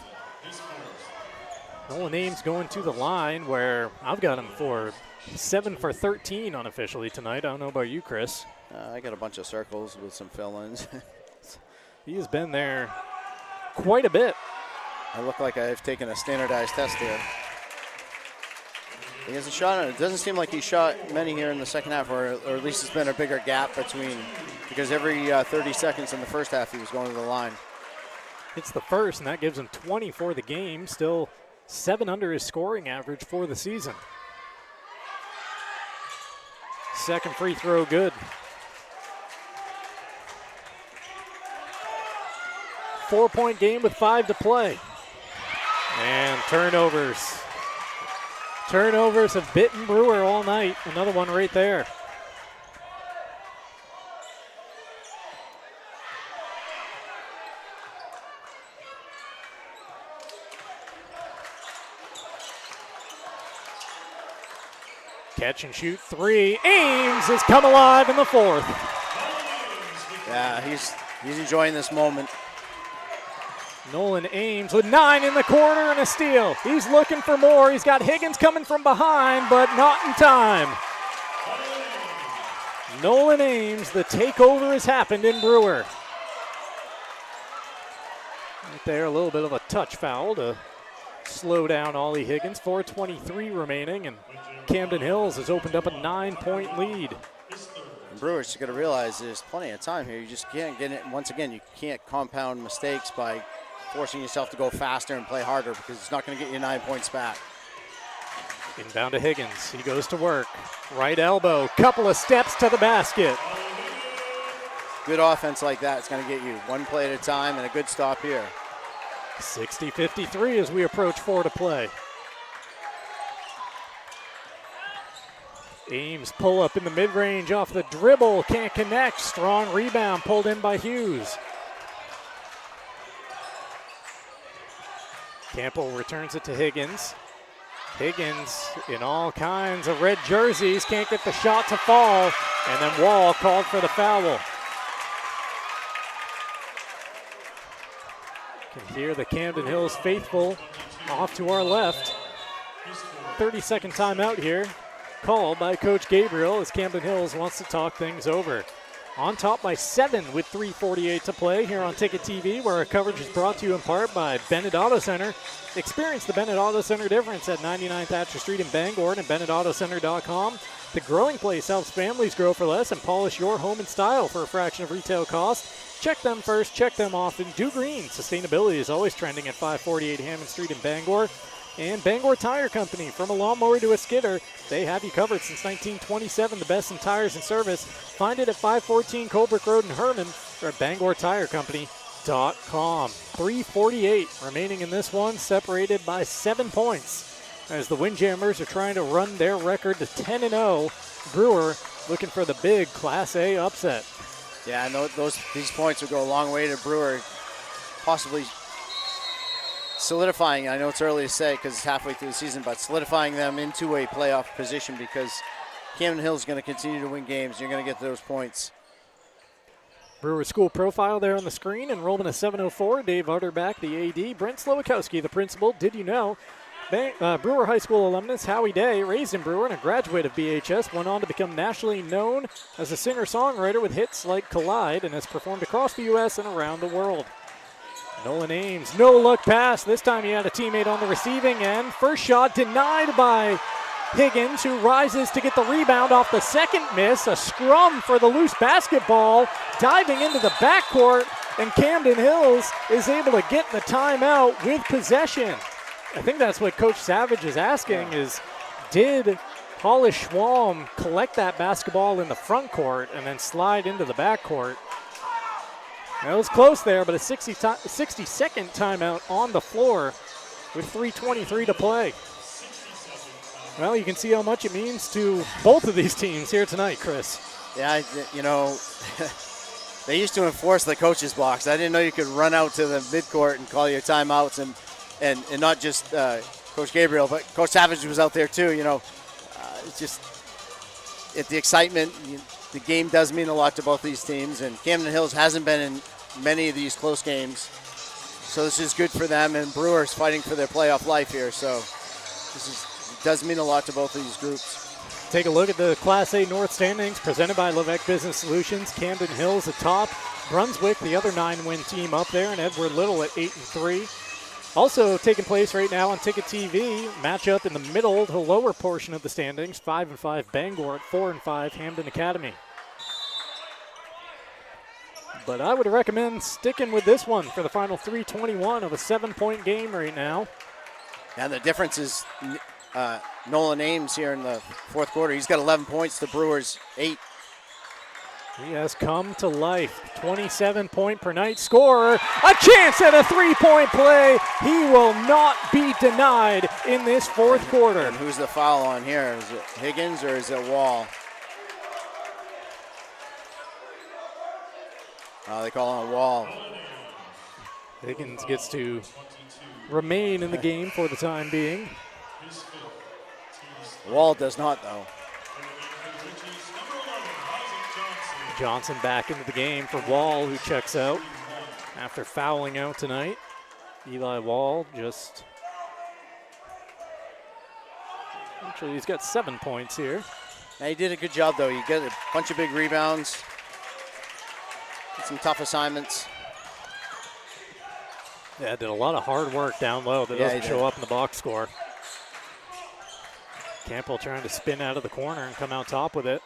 Nolan Ames going to the line where I've got him for 7 for 13 unofficially tonight. I don't know about you, Chris. I got a bunch of circles with some fill-ins. He has been there quite a bit. I look like I've taken a standardized test here. He hasn't shot it. It doesn't seem like he shot many here in the second half, or at least it's been a bigger gap between, because every 30 seconds in the first half he was going to the line. It's the first, and that gives him 20 for the game. Still 7 under his scoring average for the season. Second free throw good. 4-point game with 5 to play. And turnovers. Turnovers have bitten Brewer all night. Another one right there. Catch and shoot 3. Ames has come alive in the 4th. Yeah, he's enjoying this moment. Nolan Ames with 9 in the corner and a steal. He's looking for more. He's got Higgins coming from behind, but not in time. Nolan Ames, the takeover has happened in Brewer. Right there, a little bit of a touch foul to slow down Ollie Higgins. 4:23 remaining, and Camden Hills has opened up a 9-point lead. And Brewers, you got to realize there's plenty of time here. You just can't get it. Once again, you can't compound mistakes by forcing yourself to go faster and play harder, because it's not going to get you 9 points back. Inbound to Higgins. He goes to work. Right elbow. Couple of steps to the basket. Good offense like that is going to get you one play at a time, and a good stop here. 60-53 as we approach 4 to play. Ames pull up in the mid-range off the dribble. Can't connect. Strong rebound pulled in by Hughes. Campbell returns it to Higgins. Higgins in all kinds of red jerseys. Can't get the shot to fall. And then Wall called for the foul. Can hear the Camden Hills faithful off to our left. 30-second timeout here. Called by Coach Gabriel as Camden Hills wants to talk things over. On top by 7 with 3:48 to play here on Ticket TV, where our coverage is brought to you in part by Bennett Auto Center. Experience the Bennett Auto Center difference at 99 Thatcher Street in Bangor and at BennettAutoCenter.com. The Growing Place helps families grow for less and polish your home in style for a fraction of retail cost. Check them first, check them often. Do Green. Sustainability is always trending at 548 Hammond Street in Bangor. And Bangor Tire Company, from a lawnmower to a skidder, they have you covered since 1927. The best in tires and service. Find it at 514 Colebrook Road in Herman or at BangorTireCompany.com. 3:48 remaining in this one, separated by 7 points, as the Windjammers are trying to run their record to 10-0. Brewer looking for the big Class A upset. Yeah, I know these points will go a long way to Brewer, possibly solidifying, I know it's early to say because it's halfway through the season, but solidifying them into a playoff position, because Camden Hills is going to continue to win games. You're going to get those points. Brewer school profile there on the screen. Enrollment is 704. Dave Utterback, the AD. Brent Slowakowski, the principal. Did you know? Brewer High School alumnus Howie Day, raised in Brewer and a graduate of BHS, went on to become nationally known as a singer-songwriter with hits like Collide, and has performed across the U.S. and around the world. Nolan Ames, no look pass. This time he had a teammate on the receiving end. First shot denied by Higgins, who rises to get the rebound off the second miss. A scrum for the loose basketball, diving into the backcourt, and Camden Hills is able to get the timeout with possession. I think that's what Coach Savage is asking is, did Hollis Schwalm collect that basketball in the front court and then slide into the backcourt? It was close there, but a 60-second timeout on the floor with 3:23 to play. Well, you can see how much it means to both of these teams here tonight, Chris. Yeah, you know, they used to enforce the coach's box. I didn't know you could run out to the midcourt and call your timeouts, and not just Coach Gabriel, but Coach Savage was out there too. You know, it's just the excitement. The game does mean a lot to both these teams, and Camden Hills hasn't been in many of these close games, so this is good for them. And Brewer's fighting for their playoff life here, so it does mean a lot to both of these groups. Take a look at the Class A North standings presented by Levesque Business Solutions. Camden Hills atop, Brunswick, the other 9-win team up there, and Edward Little at 8-3. Also taking place right now on Ticket TV, matchup in the middle to lower portion of the standings, 5-5 Bangor at 4-5 Hamden Academy. But I would recommend sticking with this one for the final 3:21 of a 7-point game right now. And the difference is Nolan Ames here in the fourth quarter. He's got 11 points to Brewer's 8. He has come to life. 27-point per night scorer. A chance at a three-point play. He will not be denied in this fourth quarter. And who's the foul on here? Is it Higgins or is it Wall? They call on Wall. Higgins gets to remain in the game for the time being. Wall does not, though. Johnson back into the game for Wall, who checks out after fouling out tonight. Eli Wall actually, he's got 7 points here. Now, he did a good job, though. You get a bunch of big rebounds, get some tough assignments. Yeah, did a lot of hard work down low that doesn't show up in the box score. Campbell trying to spin out of the corner and come out top with it.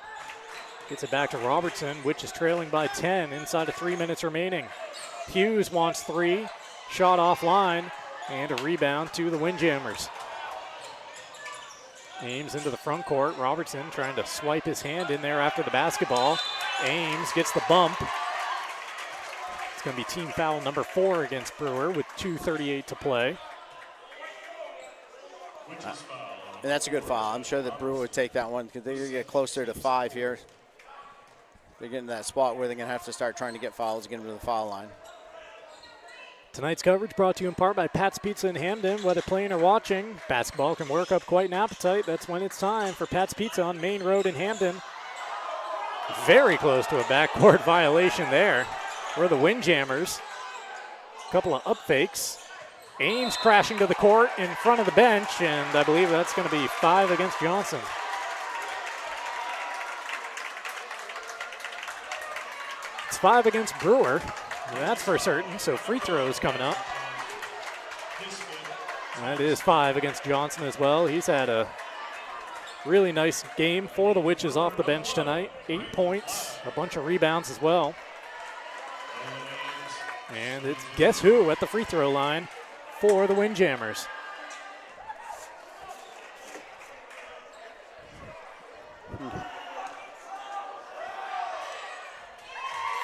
Gets it back to Robertson, which is trailing by 10 inside of 3 minutes remaining. Hughes wants 3, shot offline, and a rebound to the Windjammers. Ames into the front court. Robertson trying to swipe his hand in there after the basketball. Ames gets the bump. It's going to be team foul number 4 against Brewer with 2:38 to play. And that's a good foul. I'm sure that Brewer would take that one because they're going to get closer to 5 here. They're getting to that spot where they're going to have to start trying to get fouls, get them to the foul line. Tonight's coverage brought to you in part by Pat's Pizza in Hamden. Whether playing or watching, basketball can work up quite an appetite. That's when it's time for Pat's Pizza on Maine Road in Hamden. Very close to a backcourt violation there for the Windjammers. A couple of up fakes. Ames crashing to the court in front of the bench, and I believe that's going to be 5 against Johnson. It's 5 against Brewer. That's for certain, so free throws coming up. That is 5 against Johnson as well. He's had a really nice game for the Witches off the bench tonight. 8 points, a bunch of rebounds as well. And it's guess who at the free throw line for the Windjammers.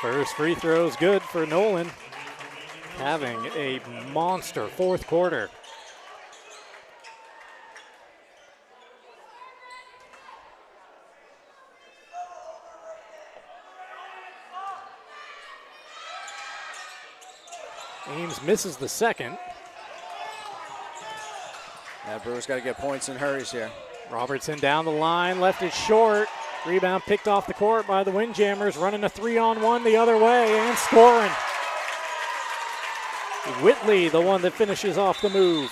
First free throw is good for Nolan, having a monster fourth quarter. Ames misses the second. Yeah, Brewer's got to get points and hurries here. Robertson down the line, left it short. Rebound picked off the court by the Windjammers, running a 3-on-1 the other way and scoring. Whitley, the one that finishes off the move.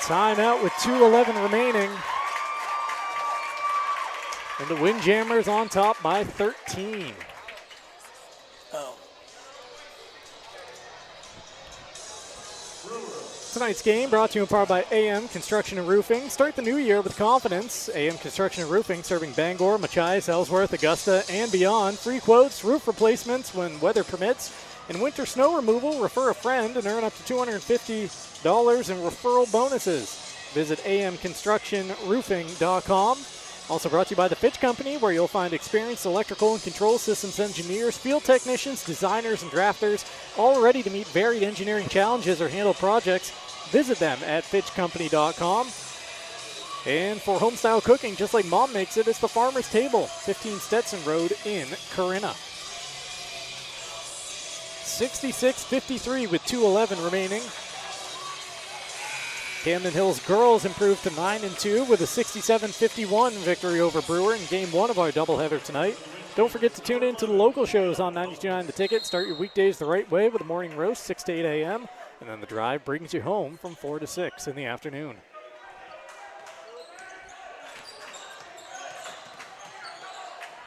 Timeout with 2:11 remaining. And the Windjammers on top by 13. Tonight's game brought to you in part by AM Construction and Roofing. Start the new year with confidence. AM Construction and Roofing serving Bangor, Machias, Ellsworth, Augusta, and beyond. Free quotes, roof replacements when weather permits, and winter snow removal. Refer a friend and earn up to $250 in referral bonuses. Visit amconstructionroofing.com. Also brought to you by the Fitch Company, where you'll find experienced electrical and control systems engineers, field technicians, designers, and drafters, all ready to meet varied engineering challenges or handle projects. Visit them at fitchcompany.com. And for home-style cooking, just like Mom makes it, it's the Farmer's Table, 15 Stetson Road in Corinna. 66-53 with 2:11 remaining. Camden Hills girls improved to 9-2 with a 67-51 victory over Brewer in Game 1 of our doubleheader tonight. Don't forget to tune in to the local shows on 92.9 The Ticket. Start your weekdays the right way with a morning roast, 6 to 8 a.m., and then the drive brings you home from 4 to 6 in the afternoon.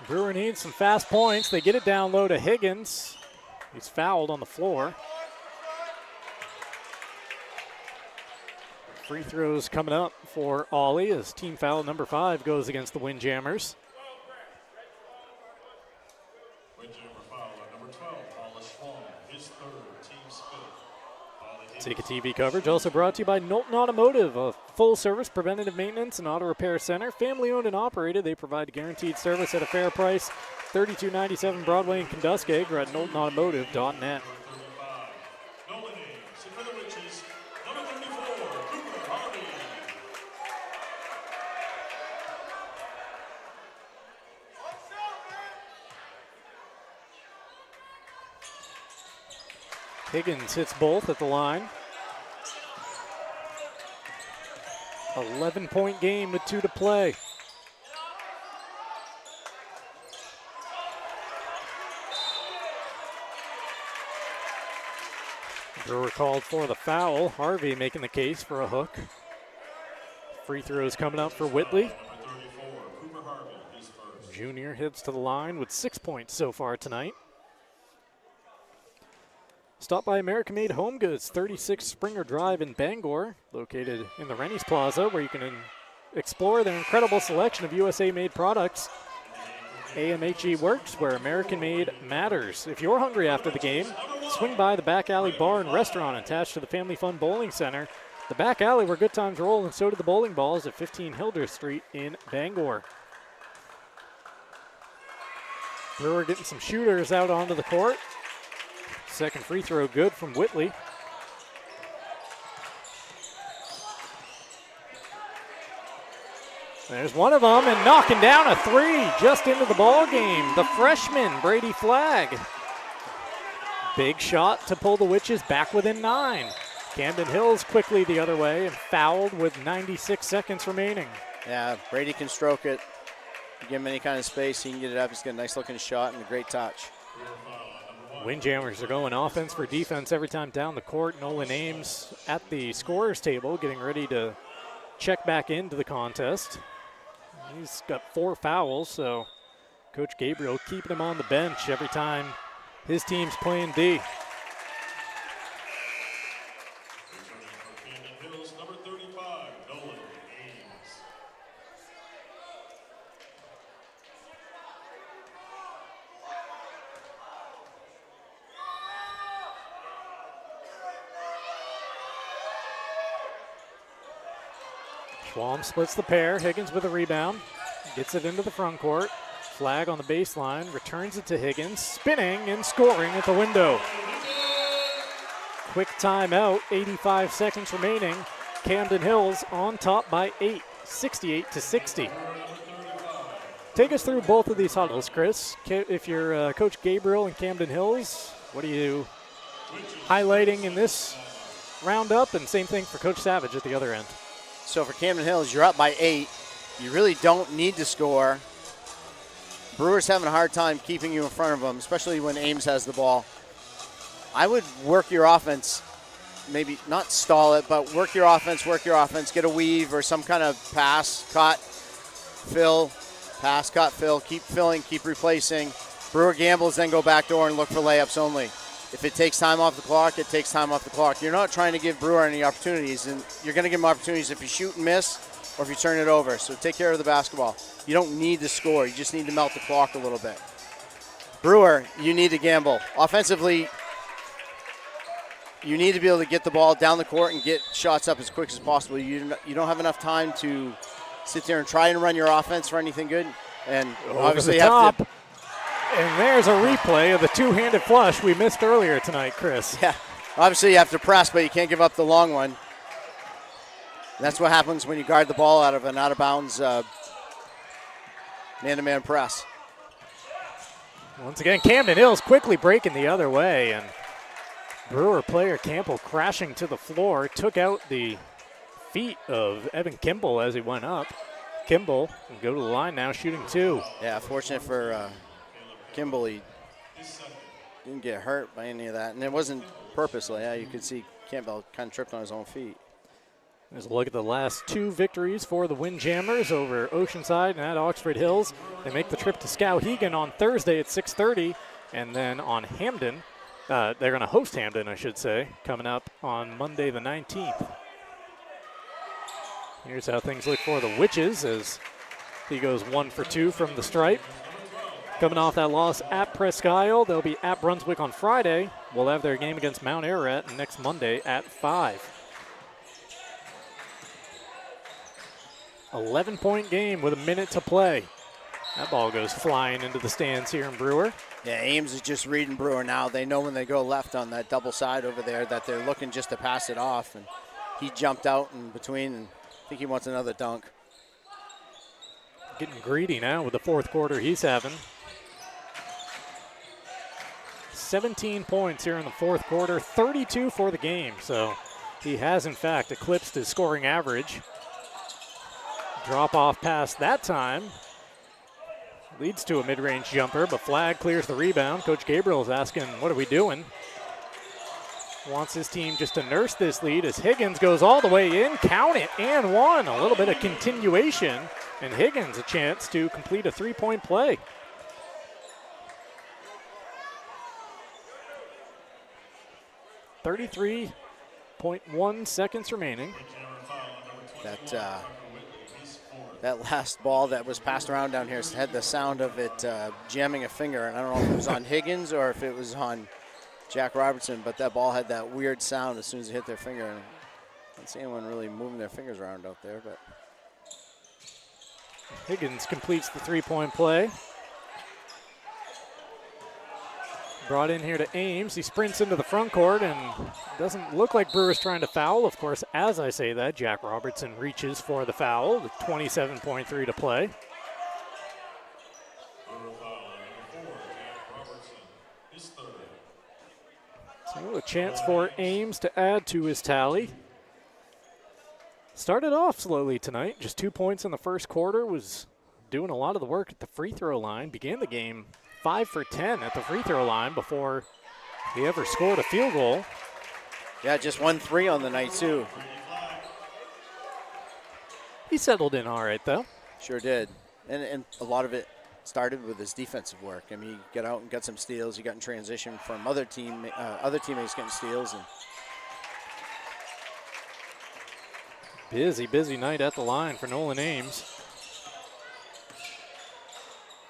Brewer needs some fast points. They get it down low to Higgins. He's fouled on the floor. Free throws coming up for Ollie as team foul number 5 goes against the Windjammers. Ticket TV coverage also brought to you by Knowlton Automotive, a full-service preventative maintenance and auto repair center. Family-owned and operated, they provide guaranteed service at a fair price. 3297 Broadway in Kenduskeag or at knowltonautomotive.net. Higgins hits both at the line. 11-point game with 2 to play. Brewer called for the foul. Harvey making the case for a hook. Free throws coming up for Whitley. Junior hits to the line with 6 points so far tonight. Stop by American Made Home Goods, 36 Springer Drive in Bangor, located in the Rennie's Plaza, where you can explore their incredible selection of USA-made products. AMHE Works, where American Made matters. If you're hungry after the game, swing by the Back Alley Bar and Restaurant attached to the Family Fun Bowling Center. The Back Alley, where good times roll, and so do the bowling balls at 15 Hildreth Street in Bangor. Brewer getting some shooters out onto the court. Second free throw good from Whitley. There's one of them, and knocking down a 3 just into the ball game. The freshman, Brady Flagg. Big shot to pull the Witches back within 9. Camden Hills quickly the other way and fouled with 96 seconds remaining. Yeah, Brady can stroke it. You give him any kind of space, he can get it up. He's got a nice looking shot and a great touch. Windjammers are going offense for defense every time down the court. Nolan Ames at the scorer's table getting ready to check back into the contest. He's got 4 fouls, so Coach Gabriel keeping him on the bench every time his team's playing D. Schwalm splits the pair. Higgins with a rebound. Gets it into the front court. Flagg on the baseline. Returns it to Higgins. Spinning and scoring at the window. Quick timeout. 85 seconds remaining. Camden Hills on top by 8. 68-60. Take us through both of these huddles, Chris. If you're Coach Gabriel in Camden Hills, what are you highlighting in this roundup? And same thing for Coach Savage at the other end. So for Camden Hills, you're up by 8. You really don't need to score. Brewer's having a hard time keeping you in front of them, especially when Ames has the ball. I would work your offense, maybe not stall it, but work your offense, get a weave or some kind of pass, cut, fill, pass, cut, fill, keep filling, keep replacing. Brewer gambles, then go back door and look for layups only. If it takes time off the clock, it takes time off the clock. You're not trying to give Brewer any opportunities, and you're going to give him opportunities if you shoot and miss or if you turn it over. So take care of the basketball. You don't need to score. You just need to melt the clock a little bit. Brewer, you need to gamble. Offensively, you need to be able to get the ball down the court and get shots up as quick as possible. You don't have enough time to sit there and try and run your offense for anything good. And obviously you have to. And there's a replay of the two-handed flush we missed earlier tonight, Chris. Yeah, obviously you have to press, but you can't give up the long one. And that's what happens when you guard the ball out of an out-of-bounds man-to-man press. Once again, Camden Hills quickly breaking the other way, and Brewer player Campbell crashing to the floor, took out the feet of Evan Kimball as he went up. Kimball will go to the line now, shooting 2. Yeah, fortunate for Kimball, he didn't get hurt by any of that, and it wasn't purposely. Yeah, you could see Campbell kind of tripped on his own feet. There's a look at the last 2 victories for the Windjammers over Oceanside and at Oxford Hills. They make the trip to Skowhegan on Thursday at 6:30, and then on Hamden, they're going to host Hamden, I should say, coming up on Monday the 19th. Here's how things look for the Witches as he goes 1 for 2 from the stripe. Coming off that loss at Presque Isle, they'll be at Brunswick on Friday. We'll have their game against Mount Ararat next Monday at 5. 11-point game with a minute to play. That ball goes flying into the stands here in Brewer. Yeah, Ames is just reading Brewer now. They know when they go left on that double side over there that they're looking just to pass it off. And he jumped out in between, and I think he wants another dunk. Getting greedy now with the fourth quarter he's having. 17 points here in the fourth quarter, 32 for the game. So he has, in fact, eclipsed his scoring average. Drop off pass that time. Leads to a mid-range jumper, but Flagg clears the rebound. Coach Gabriel is asking, what are we doing? Wants his team just to nurse this lead as Higgins goes all the way in. Count it, and one. A little bit of continuation, and Higgins a chance to complete a 3-point play. .1 seconds remaining. That last ball that was passed around down here had the sound of it jamming a finger, and I don't know if it was on Higgins or if it was on Jack Robertson, but that ball had that weird sound as soon as it hit their finger. And I don't see anyone really moving their fingers around out there, but Higgins completes the 3-point play. Brought in here to Ames. He sprints into the front court and doesn't look like Brewer's trying to foul. Of course, as I say that, Jack Robertson reaches for the foul. The 27.3 to play. So a chance for Ames to add to his tally. Started off slowly tonight. Just 2 points in the first quarter. Was doing a lot of the work at the free throw line. Began the game 5 for 10 at the free throw line before he ever scored a field goal. Yeah, just 1 3 on the night, too. He settled in all right, though. Sure did. And a lot of it started with his defensive work. I mean, he got out and got some steals. He got in transition from other teammates getting steals. And busy night at the line for Nolan Ames.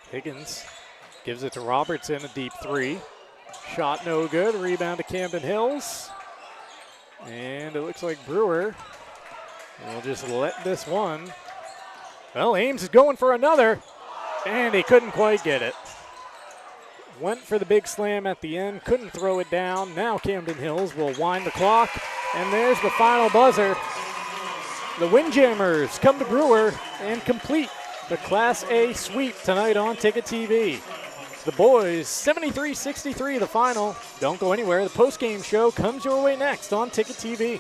Higgins gives it to Robertson, a deep 3. Shot no good, rebound to Camden Hills. And it looks like Brewer will just let this one. Well, Ames is going for another, and he couldn't quite get it. Went for the big slam at the end, couldn't throw it down. Now Camden Hills will wind the clock, and there's the final buzzer. The Windjammers come to Brewer and complete the Class A sweep tonight on Ticket TV. The boys, 73-63 the final. Don't go anywhere. The postgame show comes your way next on Ticket TV.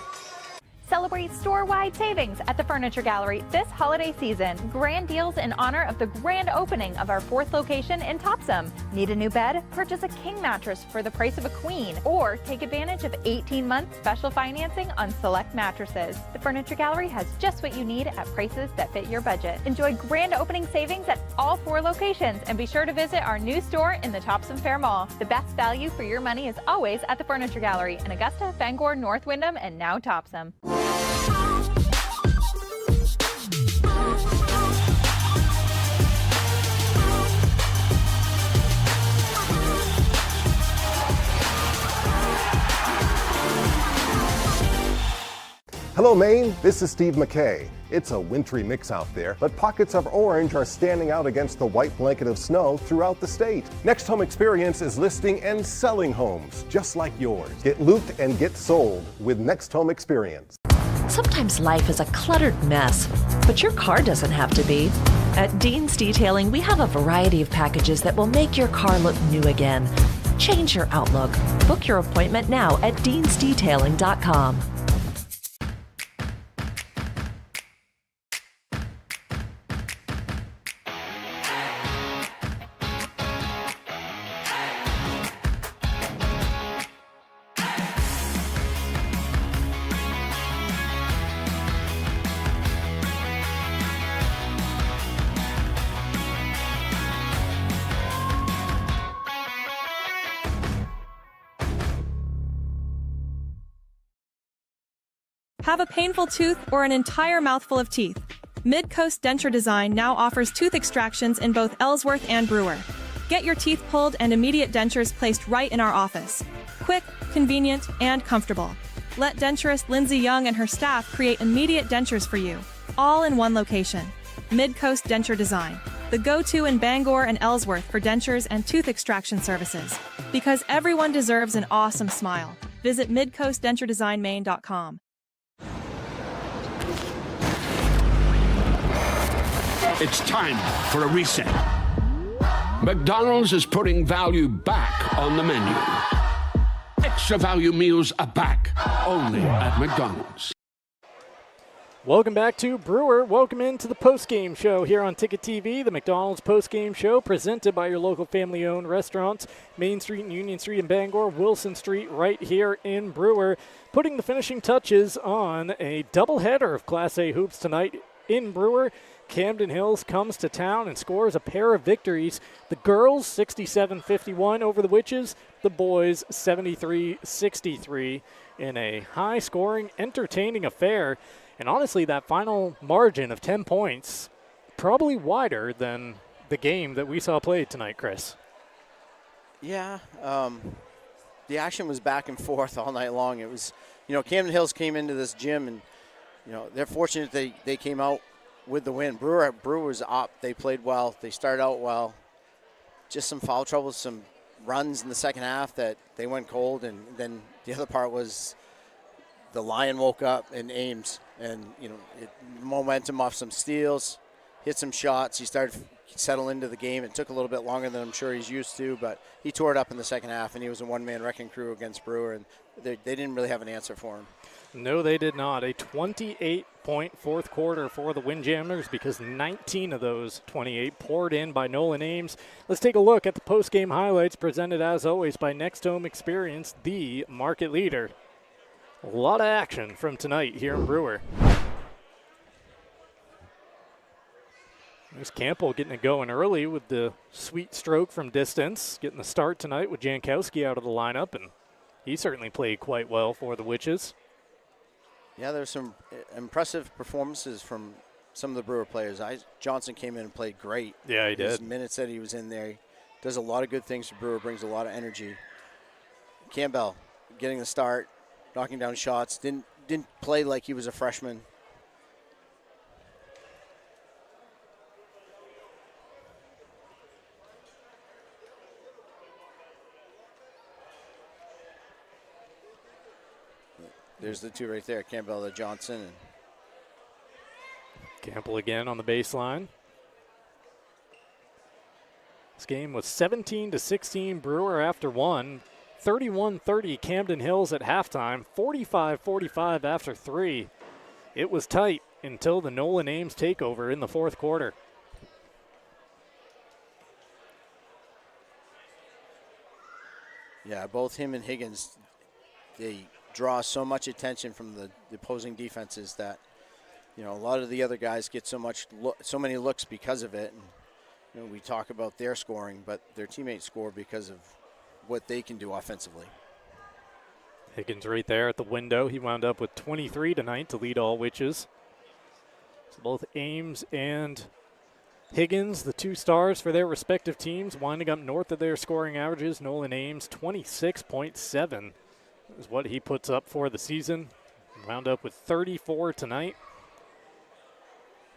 Celebrate store-wide savings at the Furniture Gallery this holiday season. Grand deals in honor of the grand opening of our 4th location in Topsom. Need a new bed? Purchase a king mattress for the price of a queen, or take advantage of 18-month special financing on select mattresses. The Furniture Gallery has just what you need at prices that fit your budget. Enjoy grand opening savings at all 4 locations, and be sure to visit our new store in the Topsom Fair Mall. The best value for your money is always at the Furniture Gallery in Augusta, Bangor, North Windham, and now Topsom. Hello, Maine. This is Steve McKay. It's a wintry mix out there, but pockets of orange are standing out against the white blanket of snow throughout the state. Next Home Experience is listing and selling homes just like yours. Get looped and get sold with Next Home Experience. Sometimes life is a cluttered mess, but your car doesn't have to be. At Dean's Detailing, we have a variety of packages that will make your car look new again. Change your outlook. Book your appointment now at deansdetailing.com. Have a painful tooth or an entire mouthful of teeth? Mid-Coast Denture Design now offers tooth extractions in both Ellsworth and Brewer. Get your teeth pulled and immediate dentures placed right in our office. Quick, convenient, and comfortable. Let denturist Lindsay Young and her staff create immediate dentures for you, all in one location. Mid-Coast Denture Design, the go-to in Bangor and Ellsworth for dentures and tooth extraction services. Because everyone deserves an awesome smile. Visit midcoastdenturedesignmaine.com. It's time for a reset. McDonald's is putting value back on the menu. Extra value meals are back, only at McDonald's. Welcome back to Brewer. Welcome into the postgame show here on Ticket TV, the McDonald's postgame show presented by your local family-owned restaurants, Main Street and Union Street in Bangor, Wilson Street right here in Brewer, putting the finishing touches on a doubleheader of Class A hoops tonight in Brewer. Camden Hills comes to town and scores a pair of victories. The girls 67-51 over the Witches, the boys 73-63 in a high-scoring, entertaining affair. And honestly, that final margin of 10 points, probably wider than the game that we saw played tonight, Chris. Yeah, the action was back and forth all night long. It was, Camden Hills came into this gym and, they're fortunate they came out with the win. Brewer was up. They played well. They started out well. Just some foul trouble, some runs in the second half that they went cold, and then the other part was the Lion woke up in Ames, and momentum off some steals, hit some shots. He started to settle into the game. It took a little bit longer than I'm sure he's used to, but he tore it up in the second half, and he was a one-man wrecking crew against Brewer, and they didn't really have an answer for him. No, they did not. A 28-point fourth quarter for the Windjammers because 19 of those 28 poured in by Nolan Ames. Let's take a look at the post-game highlights presented, as always, by Next Home Experience, the market leader. A lot of action from tonight here in Brewer. There's Campbell getting it going early with the sweet stroke from distance, getting the start tonight with Jankowski out of the lineup, and he certainly played quite well for the Witches. Yeah, there's some impressive performances from some of the Brewer players. Johnson came in and played great. Yeah, he did. His minutes that he was in there. He does a lot of good things for Brewer, brings a lot of energy. Campbell getting the start, knocking down shots, didn't play like he was a freshman. There's the two right there, Campbell and Johnson. And Campbell again on the baseline. This game was 17-16 Brewer after one. 31-30 Camden Hills at halftime. 45-45 after three. it was tight until the Nolan Ames takeover in the fourth quarter. Yeah, both him and Higgins, they draw so much attention from the opposing defenses that, a lot of the other guys get so many looks because of it. And, we talk about their scoring, but their teammates score because of what they can do offensively. Higgins right there at the window. He wound up with 23 tonight to lead all Witches. So both Ames and Higgins, the two stars for their respective teams, winding up north of their scoring averages. Nolan Ames, 26.7 is what he puts up for the season. Wound up with 34 tonight.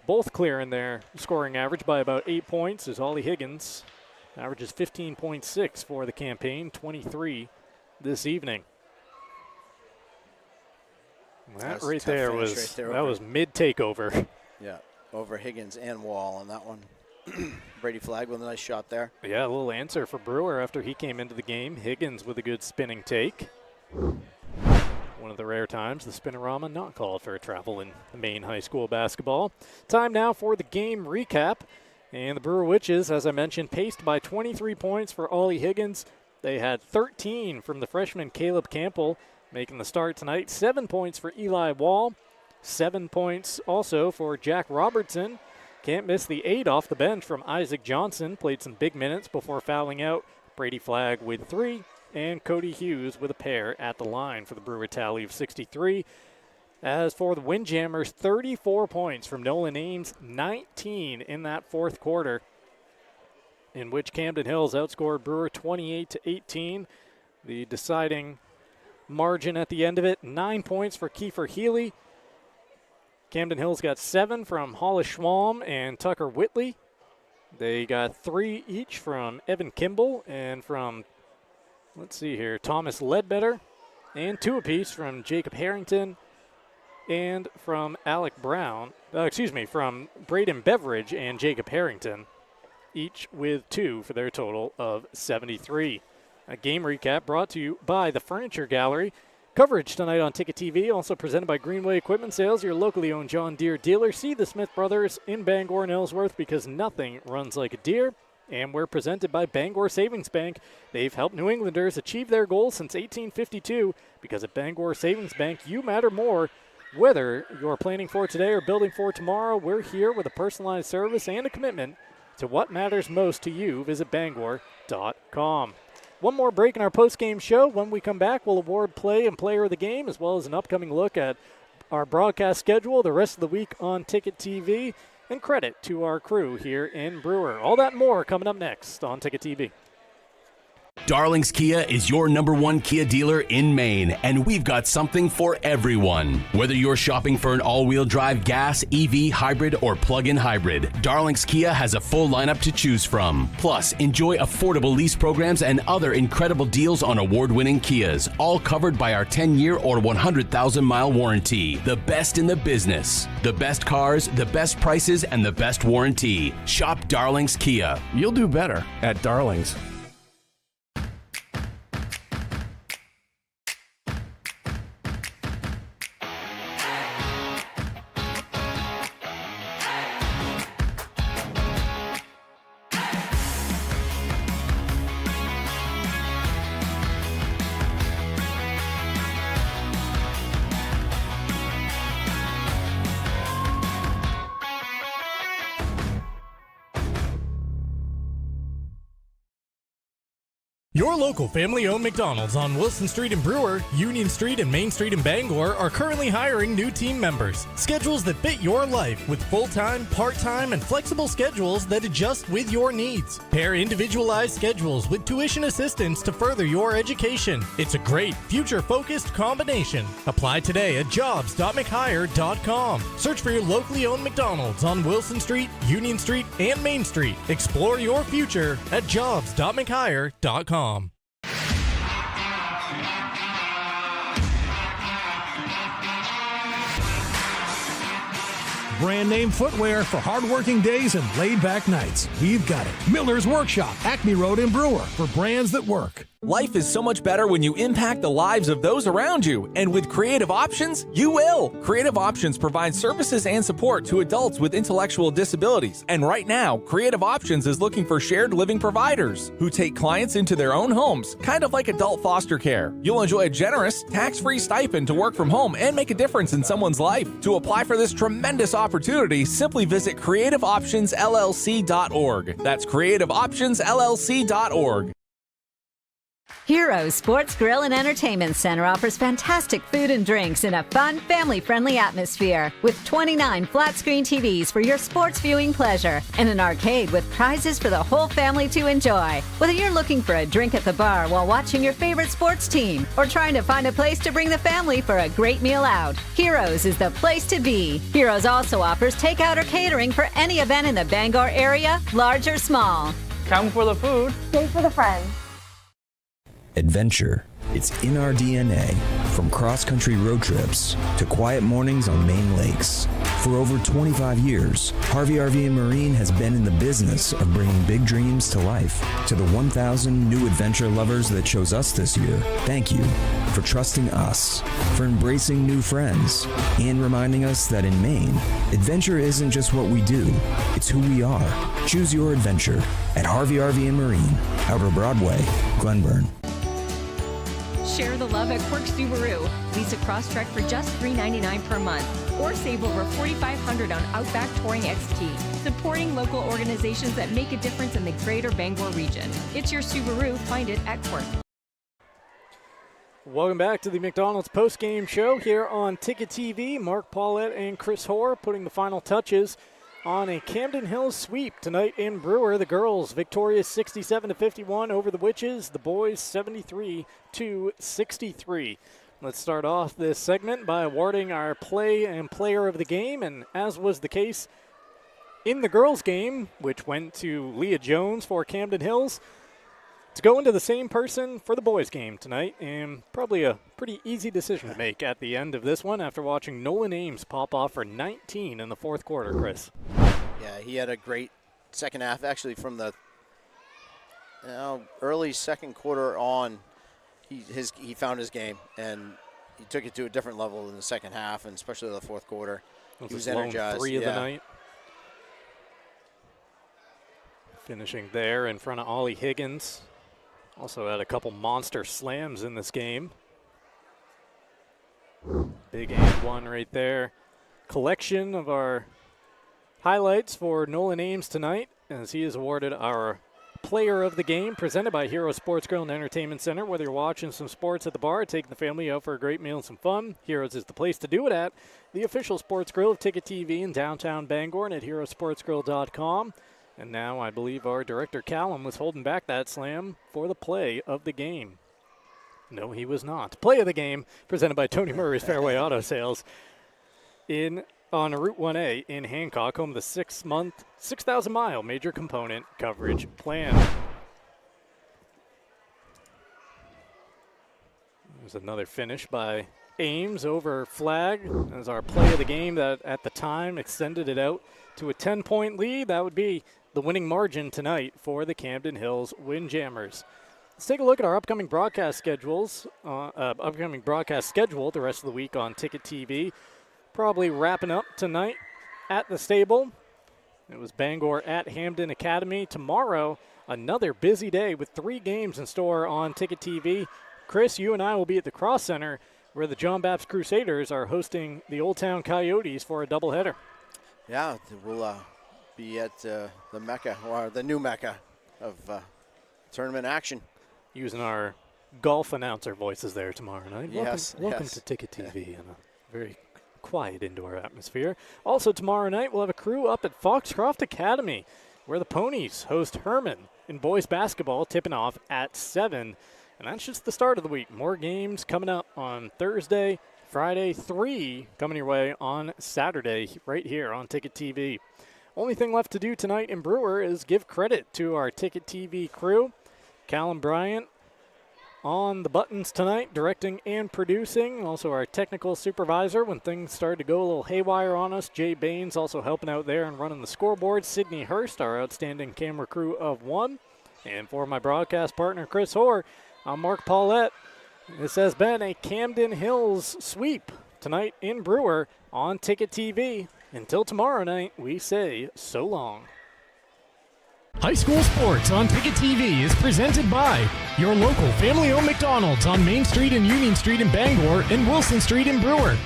Both clearing their scoring average by about 8 points as Ollie Higgins averages 15.6 for the campaign, 23 this evening. That right there was mid takeover. Yeah, over Higgins and Wall on that one. Brady Flagg with a nice shot there. Yeah, a little answer for Brewer after he came into the game. Higgins with a good spinning take. One of the rare times the Spinorama not called for a travel in Maine high school basketball. Time now for the game recap. And the Brewer Witches, as I mentioned, paced by 23 points for Ollie Higgins. They had 13 from the freshman Caleb Campbell making the start tonight. 7 points for Eli Wall. 7 points also for Jack Robertson. Can't miss the 8 off the bench from Isaac Johnson. Played some big minutes before fouling out. Brady Flagg with 3. And Cody Hughes with a pair at the line for the Brewer tally of 63. As for the Windjammers, 34 points from Nolan Ames, 19 in that fourth quarter, in which Camden Hills outscored Brewer 28-18. The deciding margin at the end of it, 9 points for Kiefer Healy. Camden Hills got 7 from Hollis Schwalm and Tucker Whitley. They got 3 each from Evan Kimball and from, let's see here, Thomas Ledbetter, and 2 apiece from Jacob Harrington and from from Braden Beveridge and Jacob Harrington, each with 2 for their total of 73. A game recap brought to you by the Furniture Gallery. Coverage tonight on Ticket TV, also presented by Greenway Equipment Sales, your locally owned John Deere dealer. See the Smith Brothers in Bangor and Ellsworth because nothing runs like a Deere. And we're presented by Bangor Savings Bank. They've helped New Englanders achieve their goals since 1852 because at Bangor Savings Bank, you matter more. Whether you're planning for today or building for tomorrow, we're here with a personalized service and a commitment to what matters most to you. Visit Bangor.com. One more break in our post-game show. When we come back, we'll award play and player of the game, as well as an upcoming look at our broadcast schedule the rest of the week on Ticket TV, and credit to our crew here in Brewer. All that and more coming up next on Ticket TV. Darling's Kia is your #1 Kia dealer in Maine, and we've got something for everyone. Whether you're shopping for an all-wheel drive gas, EV, hybrid, or plug-in hybrid, Darling's Kia has a full lineup to choose from. Plus, enjoy affordable lease programs and other incredible deals on award-winning Kias, all covered by our 10-year or 100,000-mile warranty. The best in the business. The best cars, the best prices, and the best warranty. Shop Darling's Kia. You'll do better at Darling's. Your local family-owned McDonald's on Wilson Street in Brewer, Union Street and Main Street in Bangor are currently hiring new team members. Schedules that fit your life with full-time, part-time, and flexible schedules that adjust with your needs. Pair individualized schedules with tuition assistance to further your education. It's a great, future-focused combination. Apply today at jobs.mchire.com. Search for your locally owned McDonald's on Wilson Street, Union Street, and Main Street. Explore your future at jobs.mchire.com. Brand name footwear for hardworking days and laid-back nights. We've got it. Miller's Workshop, Acme Road in Brewer, for brands that work. Life is so much better when you impact the lives of those around you, and with Creative Options, you will. Creative Options provides services and support to adults with intellectual disabilities, and right now, Creative Options is looking for shared living providers who take clients into their own homes, kind of like adult foster care. You'll enjoy a generous, tax-free stipend to work from home and make a difference in someone's life. To apply for this tremendous opportunity, simply visit creativeoptionsllc.org. That's creativeoptionsllc.org. Hero Sports Grill and Entertainment Center offers fantastic food and drinks in a fun, family-friendly atmosphere with 29 flat-screen TVs for your sports viewing pleasure and an arcade with prizes for the whole family to enjoy. Whether you're looking for a drink at the bar while watching your favorite sports team or trying to find a place to bring the family for a great meal out, Heroes is the place to be. Heroes also offers takeout or catering for any event in the Bangor area, large or small. Come for the food. Stay for the friends. Adventure. It's in our DNA. From cross-country road trips to quiet mornings on Maine lakes. For over 25 years, Harvey RV and Marine has been in the business of bringing big dreams to life. To the 1,000 new adventure lovers that chose us this year, thank you for trusting us, for embracing new friends, and reminding us that in Maine, adventure isn't just what we do, it's who we are. Choose your adventure at Harvey RV and Marine, Outer Broadway, Glenburn. Share the love at Quirk Subaru. Lease a Crosstrek for just $399 per month, or save over $4,500 on Outback Touring XT. Supporting local organizations that make a difference in the greater Bangor region. It's your Subaru. Find it at Quirk. Welcome back to the McDonald's postgame show here on Ticket TV. Mark Paulette and Chris Hoare putting the final touches on a Camden Hills sweep tonight in Brewer. The girls victorious 67-51 over the Witches. The boys 73-63. Let's start off this segment by awarding our play and player of the game. And as was the case in the girls game, which went to Leah Jones for Camden Hills, to go into the same person for the boys game tonight, and probably a pretty easy decision to make at the end of this one after watching Nolan Ames pop off for 19 in the fourth quarter, Chris. Yeah, he had a great second half. Actually, from the early second quarter on, he found his game, and he took it to a different level in the second half, and especially the fourth quarter. He was energized. 3 of the night. Finishing there in front of Ollie Higgins. Also had a couple monster slams in this game. Big and one right there. Collection of our highlights for Nolan Ames tonight, as he is awarded our player of the game, presented by Hero Sports Grill and Entertainment Center. Whether you're watching some sports at the bar or taking the family out for a great meal and some fun, Heroes is the place to do it at. The official sports grill of Ticket TV in downtown Bangor and at herosportsgrill.com. And now I believe our director Callum was holding back that slam for the play of the game. No, he was not. Play of the game presented by Tony Murray's Fairway Auto Sales on Route 1A in Hancock, home of the 6-month, 6,000-mile major component coverage plan. There's another finish by Ames over flag as our play of the game that at the time extended it out to a 10-point lead. That would be the winning margin tonight for the Camden Hills Windjammers. Let's take a look at our upcoming broadcast schedule the rest of the week on Ticket TV. Probably wrapping up tonight at the Stable. It was Bangor at Hampden Academy. Tomorrow, another busy day with 3 games in store on Ticket TV. Chris, you and I will be at the Cross Center where the John Baptist Crusaders are hosting the Old Town Coyotes for a doubleheader. Yeah, we'll be at the Mecca, or the new Mecca of tournament action. Using our golf announcer voices there tomorrow night. Yes. Welcome to Ticket TV in a very quiet indoor atmosphere. Also tomorrow night we'll have a crew up at Foxcroft Academy where the Ponies host Herman in boys basketball, tipping off at 7. And that's just the start of the week. More games coming up on Thursday, Friday, 3 coming your way on Saturday right here on Ticket TV. Only thing left to do tonight in Brewer is give credit to our Ticket TV crew. Callum Bryant on the buttons tonight, directing and producing. Also our technical supervisor when things started to go a little haywire on us. Jay Baines also helping out there and running the scoreboard. Sydney Hurst, our outstanding camera crew of 1. And for my broadcast partner, Chris Hoare, I'm Mark Paulette. This has been a Camden Hills sweep tonight in Brewer on Ticket TV. Until tomorrow night, we say so long. High school sports on Ticket TV is presented by your local family-owned McDonald's on Main Street and Union Street in Bangor and Wilson Street in Brewer.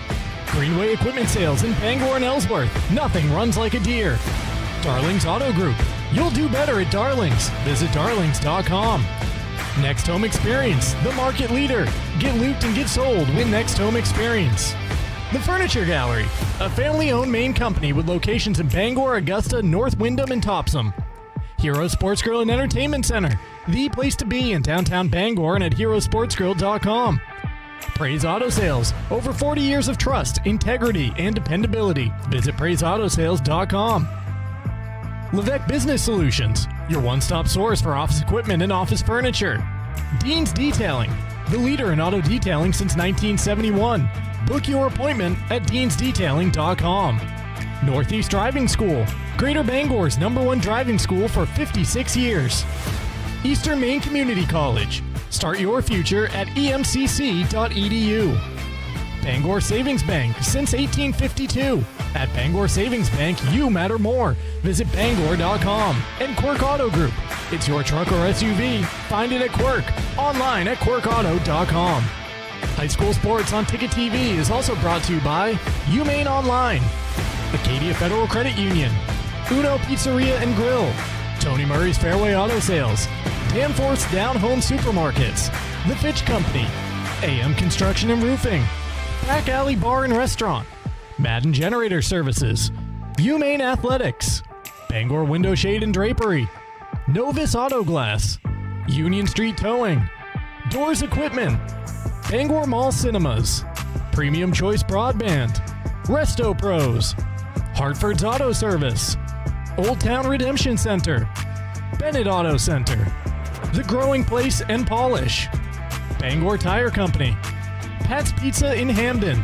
Greenway Equipment Sales in Bangor and Ellsworth. Nothing runs like a deer. Darling's Auto Group. You'll do better at Darling's. Visit darlings.com. Next Home Experience, the market leader. Get looped and get sold with Next Home Experience. The Furniture Gallery, a family-owned Maine company with locations in Bangor, Augusta, North Windham, and Topsom. Hero Sports Grill and Entertainment Center, the place to be in downtown Bangor and at herosportsgrill.com. Praise Auto Sales, over 40 years of trust, integrity, and dependability. Visit praiseautosales.com. Levesque Business Solutions, your one-stop source for office equipment and office furniture. Dean's Detailing, the leader in auto detailing since 1971. Book your appointment at deansdetailing.com. Northeast Driving School, Greater Bangor's #1 driving school for 56 years. Eastern Maine Community College, start your future at emcc.edu. Bangor Savings Bank, since 1852. At Bangor Savings Bank, you matter more. Visit bangor.com. And Quirk Auto Group, it's your truck or SUV. Find it at Quirk, online at quirkauto.com. High school sports on Ticket TV is also brought to you by UMaine Online, Acadia Federal Credit Union, Uno Pizzeria and Grill, Tony Murray's Fairway Auto Sales, Danforth's Down Home Supermarkets, The Fitch Company, AM Construction and Roofing, Back Alley Bar and Restaurant, Madden Generator Services, UMaine Athletics, Bangor Window Shade and Drapery, Novus Auto Glass, Union Street Towing, Doors Equipment, Bangor Mall Cinemas, Premium Choice Broadband, Resto Pros, Hartford's Auto Service, Old Town Redemption Center, Bennett Auto Center, The Growing Place and Polish, Bangor Tire Company, Pat's Pizza in Hamden,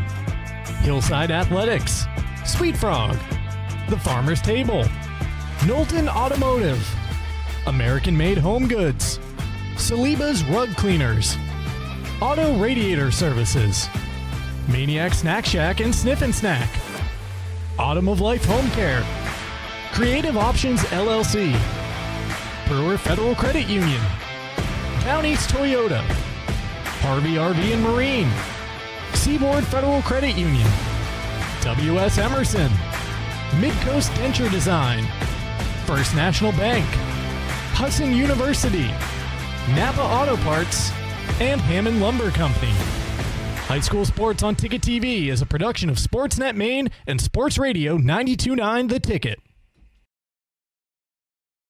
Hillside Athletics, Sweet Frog, The Farmer's Table, Knowlton Automotive, American Made Home Goods, Saliba's Rug Cleaners, Auto Radiator Services, Maniac Snack Shack and Sniff and Snack, Autumn of Life Home Care, Creative Options LLC, Brewer Federal Credit Union, Down East Toyota, Harvey RV and Marine, Seaboard Federal Credit Union, W.S. Emerson, Midcoast Denture Design, First National Bank, Hudson University, Napa Auto Parts, and Hammond Lumber Company. High school sports on Ticket TV is a production of Sportsnet Maine and Sports Radio 92.9 The Ticket.